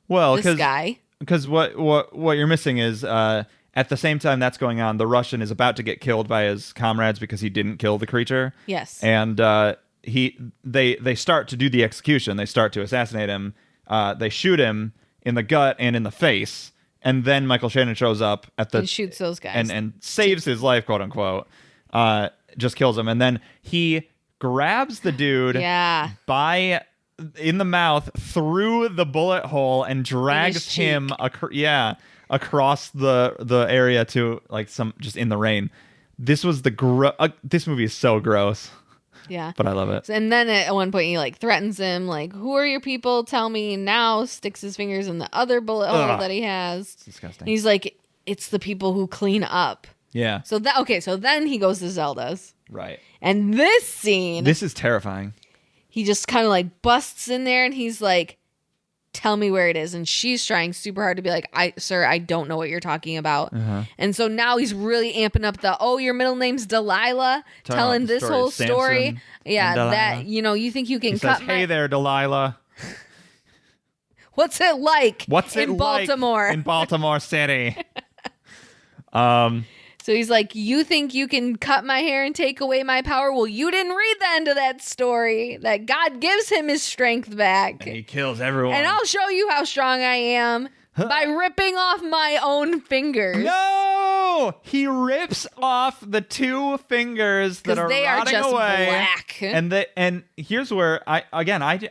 this guy. Because what you're missing is at the same time that's going on, the Russian is about to get killed by his comrades because he didn't kill the creature. Yes. And they start to do the execution. They start to assassinate him. They shoot him in the gut and in the face. And then Michael Shannon shows up and shoots those guys. And saves his life, quote unquote. Just kills him. And then he grabs the dude in the mouth through the bullet hole and drags him across the area to, like, just in the rain. This was this movie is so gross. Yeah. But I love it. And then at one point he, like, threatens him, like, who are your people? Tell me now. Sticks his fingers in the other bullet hole that he has. It's disgusting. And he's like, it's the people who clean up. Yeah. So then he goes to Zelda's. Right. And this scene. This is terrifying. He just kind of, like, busts in there and he's like, tell me where it is. And she's trying super hard to be like, sir, I don't know what you're talking about. Uh-huh. And so now he's really amping up your middle name's Delilah, telling this whole story. Yeah, that, you think you can cut hey there, Delilah. What's it like in Baltimore? In Baltimore City. So he's like, you think you can cut my hair and take away my power? Well, you didn't read the end of that story, that God gives him his strength back. And he kills everyone. And I'll show you how strong I am by ripping off my own fingers. No! He rips off the 2 fingers that are rotting away. Black. And here's where I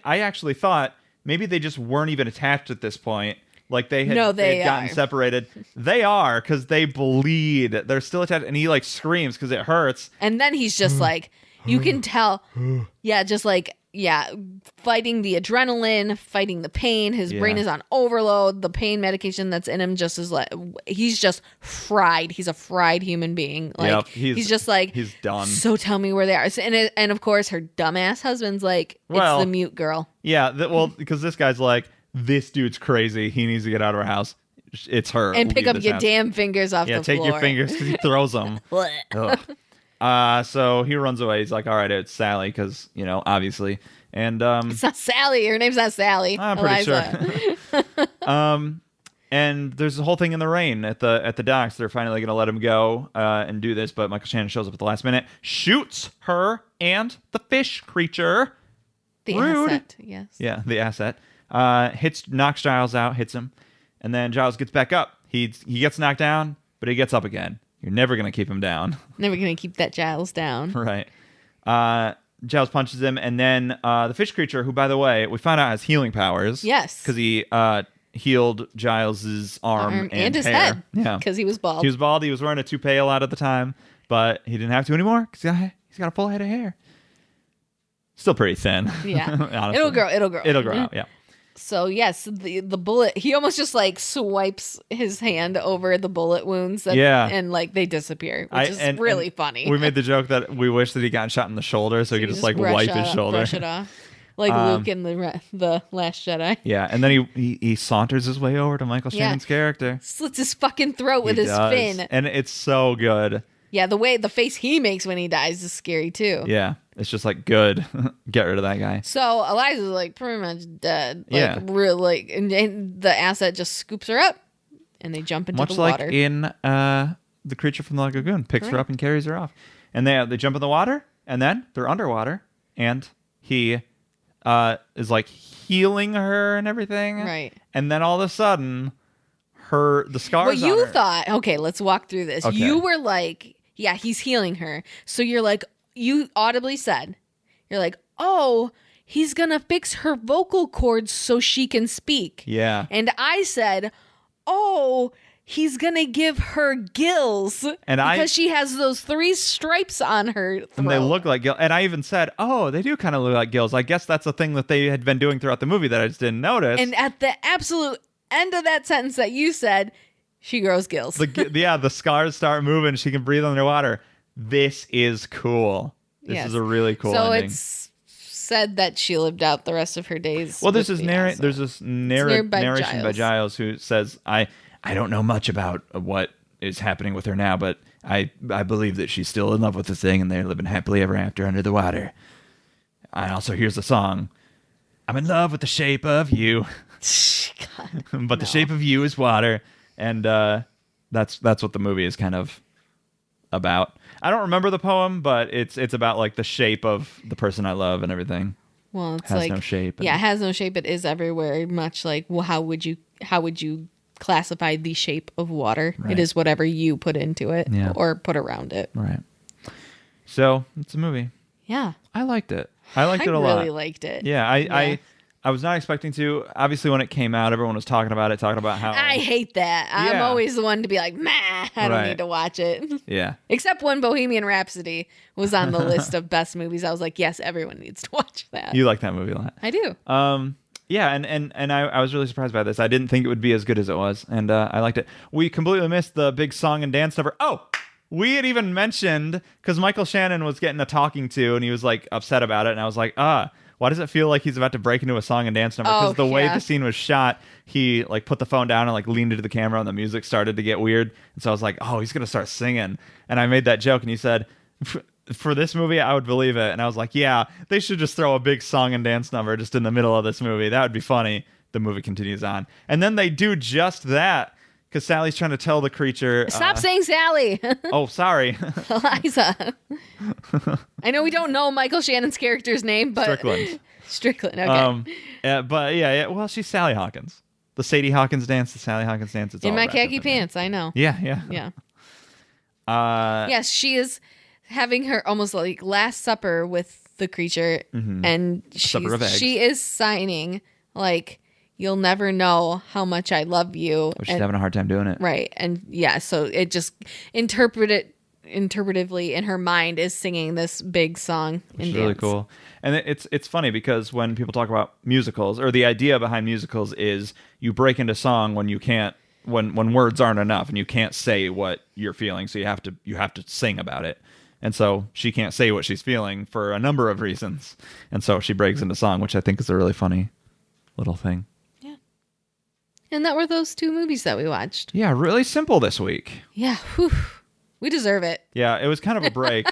actually thought maybe they just weren't even attached at this point. Like they had gotten separated. They are, because they bleed. They're still attached, and he, like, screams because it hurts. And then he's just like, you can tell, fighting the adrenaline, fighting the pain. His brain is on overload. The pain medication that's in him just is like, he's just fried. He's a fried human being. Like, he's just like, he's done. So tell me where they are. And of course, her dumbass husband's like, it's the mute girl. Yeah, because this guy's like, this dude's crazy. He needs to get out of our house. It's her. And pick up your damn fingers off the floor. Yeah, take your fingers, because he throws them. So he runs away. He's like, all right, it's Sally, because, obviously. And it's not Sally. Her name's not Sally. I'm pretty sure. And there's a whole thing in the rain at the docks. They're finally going to let him go and do this, but Michael Shannon shows up at the last minute, shoots her and the fish creature. The asset, yes. Yeah, the asset. Knocks Giles out, hits him, and then Giles gets back up. He gets knocked down, but he gets up again. You're never going to keep him down. Never going to keep that Giles down. Right. Giles punches him, and then the fish creature, who, by the way, we found out has healing powers. Yes. Because he healed Giles's arm and his hair. head. Yeah. Because he was bald. He was bald. He was wearing a toupee a lot at the time, but he didn't have to anymore because he's got a full head of hair. Still pretty thin. Yeah. Honestly. It'll grow. It'll grow out, yeah. So yes, the bullet. He almost just like swipes his hand over the bullet wounds. And like they disappear, which is really funny. We made the joke that we wish that he got shot in the shoulder, so he could just like wipe his shoulder, brush it off, like Luke in the Last Jedi. Yeah, and then he saunters his way over to Michael Shannon's character, slits his fucking throat with his fin, and it's so good. Yeah, the face he makes when he dies is scary too. Yeah. It's just like, good. Get rid of that guy. So Eliza's like pretty much dead. Like, real, like, and the asset just scoops her up, and they jump into the water. Much like in The Creature from the Black Lagoon, picks her up and carries her off, and they jump in the water, and then they're underwater, and he is like healing her and everything, right? And then all of a sudden, the scars. Well, you thought, okay, let's walk through this. Okay. You were like, yeah, he's healing her, so you're like. You audibly said, you're like, oh, he's going to fix her vocal cords so she can speak. Yeah. And I said, oh, he's going to give her gills because she has those 3 stripes on her throat. And they look like gills. And I even said, oh, they do kind of look like gills. I guess that's a thing that they had been doing throughout the movie that I just didn't notice. And at the absolute end of that sentence that you said, she grows gills. The scars start moving. She can breathe underwater. This is cool. This is a really cool ending. So it's said that she lived out the rest of her days. Well, there's this narration by Giles who says, I don't know much about what is happening with her now, but I believe that she's still in love with this thing and they're living happily ever after under the water. And also here's the song. I'm in love with the shape of you. But the shape of you is water. And that's what the movie is kind of about. I don't remember the poem, but it's about like the shape of the person I love and everything. Well, it's has no shape. Yeah, it has no shape. It is everywhere. Much like, well, how would you classify the shape of water? Right. It is whatever you put into it or put around it. Right. So it's a movie. Yeah, I liked it. I liked it a lot. I really liked it. Yeah, I was not expecting to. Obviously, when it came out, everyone was talking about how... I hate that. I'm always the one to be like, I don't need to watch it. Yeah. Except when Bohemian Rhapsody was on the list of best movies. I was like, yes, everyone needs to watch that. You like that movie a lot. I do. Yeah, and I was really surprised by this. I didn't think it would be as good as it was, and I liked it. We completely missed the big song and dance number. Oh! We had even mentioned, because Michael Shannon was getting a talking to, and he was like upset about it, and I was like, why does it feel like he's about to break into a song and dance number? Because the way the scene was shot, he like put the phone down and like leaned into the camera and the music started to get weird. And so I was like, oh, he's going to start singing. And I made that joke and he said, for this movie, I would believe it. And I was like, yeah, they should just throw a big song and dance number just in the middle of this movie. That would be funny. The movie continues on. And then they do just that. Because Sally's trying to tell the creature... Stop saying Sally! Oh, sorry. Eliza. I know we don't know Michael Shannon's character's name, but... Strickland, okay. But yeah, well, she's Sally Hawkins. The Sadie Hawkins dance, the Sally Hawkins dance. It's in all my khaki pants, I know. Yeah. Yes, she is having her almost like Last Supper with the creature, and she is signing like... You'll never know how much I love you. Well, she's having a hard time doing it. Right. And yeah, so it just interpretively in her mind is singing this big song. Which is really cool. And it's funny because when people talk about musicals, or the idea behind musicals is you break into song when you can't, when words aren't enough and you can't say what you're feeling. So you have to sing about it. And so she can't say what she's feeling for a number of reasons. And so she breaks into song, which I think is a really funny little thing. And that were those 2 movies that we watched. Yeah, really simple this week. Yeah, whew. We deserve it. Yeah, it was kind of a break.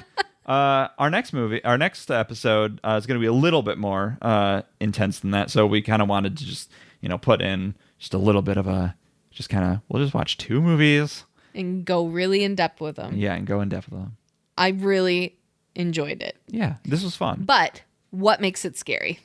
Our next episode is going to be a little bit more intense than that. So we kind of wanted to just, put in just a little bit of we'll just watch 2 movies. And go really in depth with them. Yeah, and go in depth with them. I really enjoyed it. Yeah, this was fun. But what makes it scary?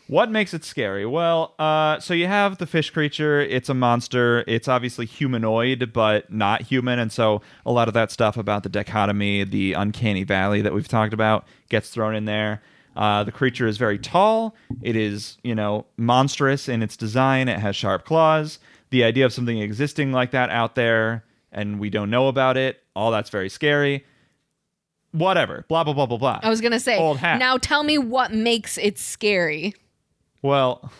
What makes it scary? Well, so you have the fish creature. It's a monster. It's obviously humanoid, but not human. And so a lot of that stuff about the dichotomy, the uncanny valley that we've talked about gets thrown in there. The creature is very tall. It is, monstrous in its design. It has sharp claws. The idea of something existing like that out there and we don't know about it, all that's very scary. Whatever. Blah, blah, blah, blah, blah. I was going to say, old hat. Now tell me what makes it scary. Well,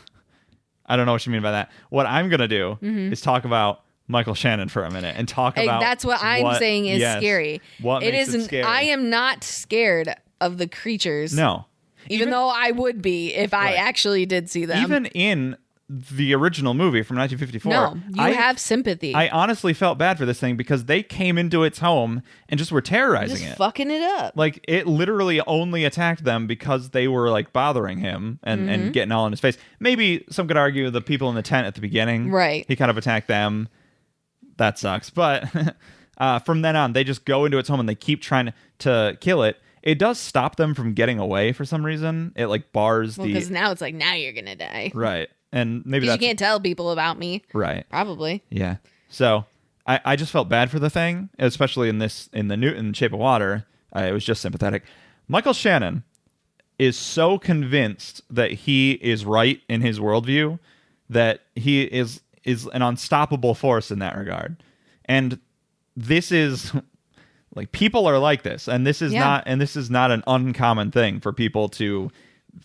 I don't know what you mean by that. What I'm going to do is talk about Michael Shannon for a minute and talk about that's what I'm saying is scary. What makes it scary. I am not scared of the creatures. No. Even though I would be if I actually did see them. Even in the original movie from 1954. No, you have sympathy. I honestly felt bad for this thing because they came into its home and just were terrorizing it. Fucking it up. Like, it literally only attacked them because they were, like, bothering him and getting all in his face. Maybe some could argue the people in the tent at the beginning. Right. He kind of attacked them. That sucks. But from then on, they just go into its home and they keep trying to kill it. It does stop them from getting away for some reason. It, like, bars because now it's like, now you're going to die. Right. And maybe that's... you can't tell people about me. Right. Probably. Yeah. So I just felt bad for the thing, especially in the Shape of Water. I was just sympathetic. Michael Shannon is so convinced that he is right in his worldview that he is an unstoppable force in that regard. And this is like, people are like this, and this is not an uncommon thing for people to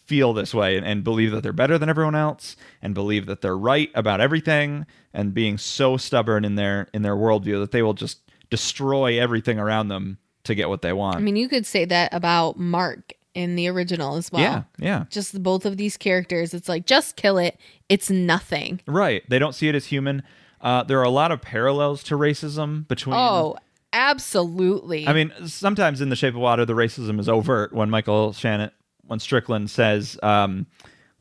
feel this way and believe that they're better than everyone else and believe that they're right about everything and being so stubborn in their worldview that they will just destroy everything around them to get what they want. I mean, you could say that about Mark in the original as well. Yeah. Just both of these characters. It's like, just kill it. It's nothing. Right. They don't see it as human. There are a lot of parallels to racism between... Oh, absolutely. I mean, sometimes in The Shape of Water, the racism is overt when Strickland says, we're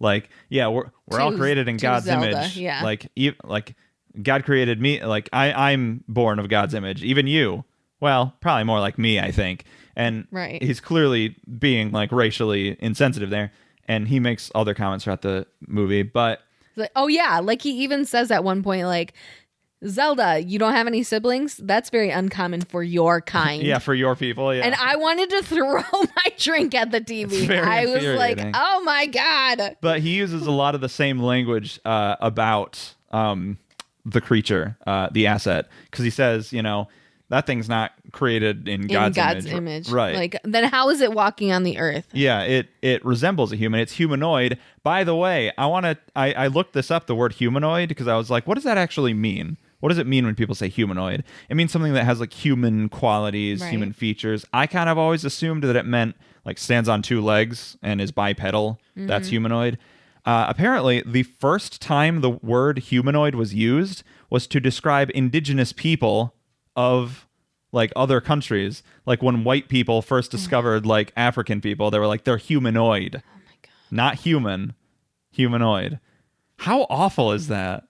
all created in God's image. Yeah. Like God created me. Like I'm born of God's image. Even you. Well, probably more like me, I think. And he's clearly being, like, racially insensitive there. And he makes other comments throughout the movie, but... like he even says at one point, like, Zelda, you don't have any siblings? That's very uncommon for your kind. Yeah, for your people, yeah. And I wanted to throw my drink at the TV. I was like, oh my God. But he uses a lot of the same language about the creature, the asset. Because he says, that thing's not created in God's image. Right. Like, then how is it walking on the earth? Yeah, it resembles a human. It's humanoid. By the way, I looked this up, the word humanoid, because I was like, what does that actually mean? What does it mean when people say humanoid? It means something that has, like, human qualities, human features. I kind of always assumed that it meant, like, stands on two legs and is bipedal. That's humanoid. Apparently, the first time the word humanoid was used was to describe indigenous people of, like, other countries. Like, when white people first discovered, like, African people, they were like, they're humanoid. Oh my God. Not human. Humanoid. How awful is that?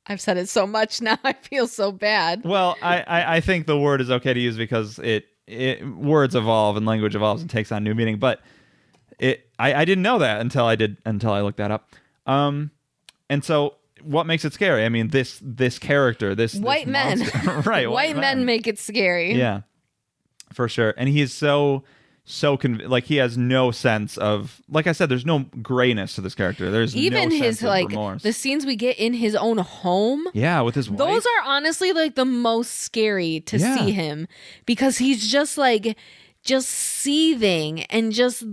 I've said it so much now, I feel so bad. Well, I think the word is okay to use because words evolve and language evolves and takes on new meaning. But I didn't know that until I looked that up. And so what makes it scary? I mean, this character, this white men, right? White men make it scary. Yeah, for sure. And he is so like, he has no sense of, like I said, there's no grayness to this character. There's even no his, sense of remorse. The scenes we get in his own home. Yeah, with his wife. Those are honestly, like, the most scary to see him, because he's just like, just seething and just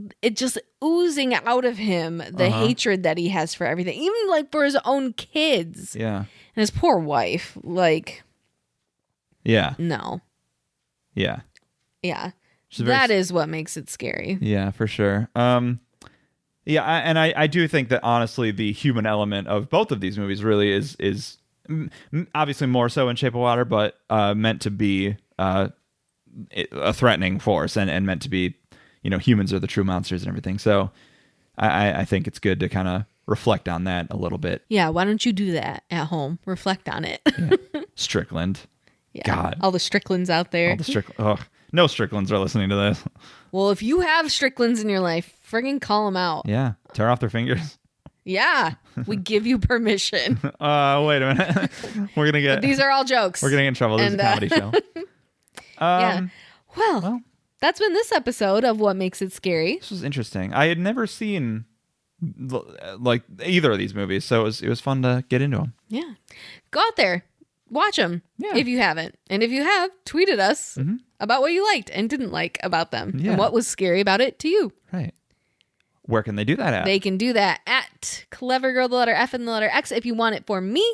oozing out of him the hatred that he has for everything, even, like, for his own kids. Yeah, and his poor wife. Like, yeah, no, yeah. That is what makes it scary. Yeah, for sure. I do think that, honestly, the human element of both of these movies really is obviously more so in Shape of Water, but meant to be a threatening force and meant to be, humans are the true monsters and everything. So I think it's good to kind of reflect on that a little bit. Yeah, why don't you do that at home? Reflect on it. Yeah. Strickland. Yeah. God. All the Stricklands out there. No Stricklands are listening to this. Well, if you have Stricklands in your life, friggin' call them out. Yeah. Tear off their fingers. Yeah. We give you permission. Wait a minute. We're going to get... These are all jokes. We're going to get in trouble. This is a comedy show. Yeah. Well, that's been this episode of What Makes It Scary. This was interesting. I had never seen, like, either of these movies, so it was fun to get into them. Yeah. Go out there. Watch them if you haven't. And if you have, tweet at us about what you liked and didn't like about them and what was scary about it to you. Right. Where can they do that at? They can do that at Clever Girl, the letter F and the letter X. If you want it for me,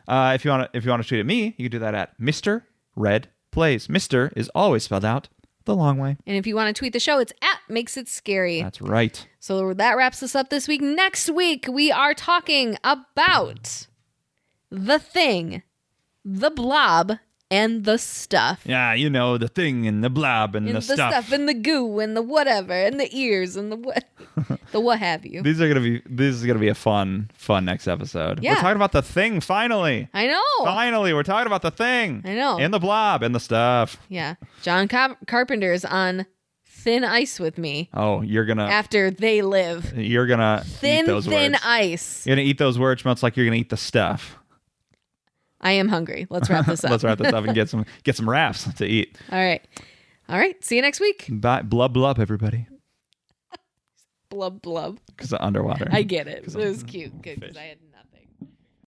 if you want to tweet at me, you can do that at Mr. Red Plays. Mr. is always spelled out the long way. And if you want to tweet the show, it's at Makes It Scary. That's right. So that wraps us up this week. Next week, we are talking about The Thing, The Blob, and The Stuff. Yeah, you know, the thing and the blob and the stuff. The stuff and the goo and the whatever and the ears and the what, the what have you. This is gonna be a fun next episode. Yeah. We're talking about The Thing finally. I know. Finally, we're talking about The Thing. I know. And the blob and the stuff. Yeah. John Carpenter's on thin ice with me. Oh, you're gonna after They Live. You're gonna eat those thin words. ice. You're gonna eat those words much like you're gonna eat the stuff. I am hungry. Let's wrap this up. Let's wrap this up and get some wraps to eat. All right. See you next week. Bye. Blub blub, everybody. Blub blub. Because underwater. I get it. It was cute because I had.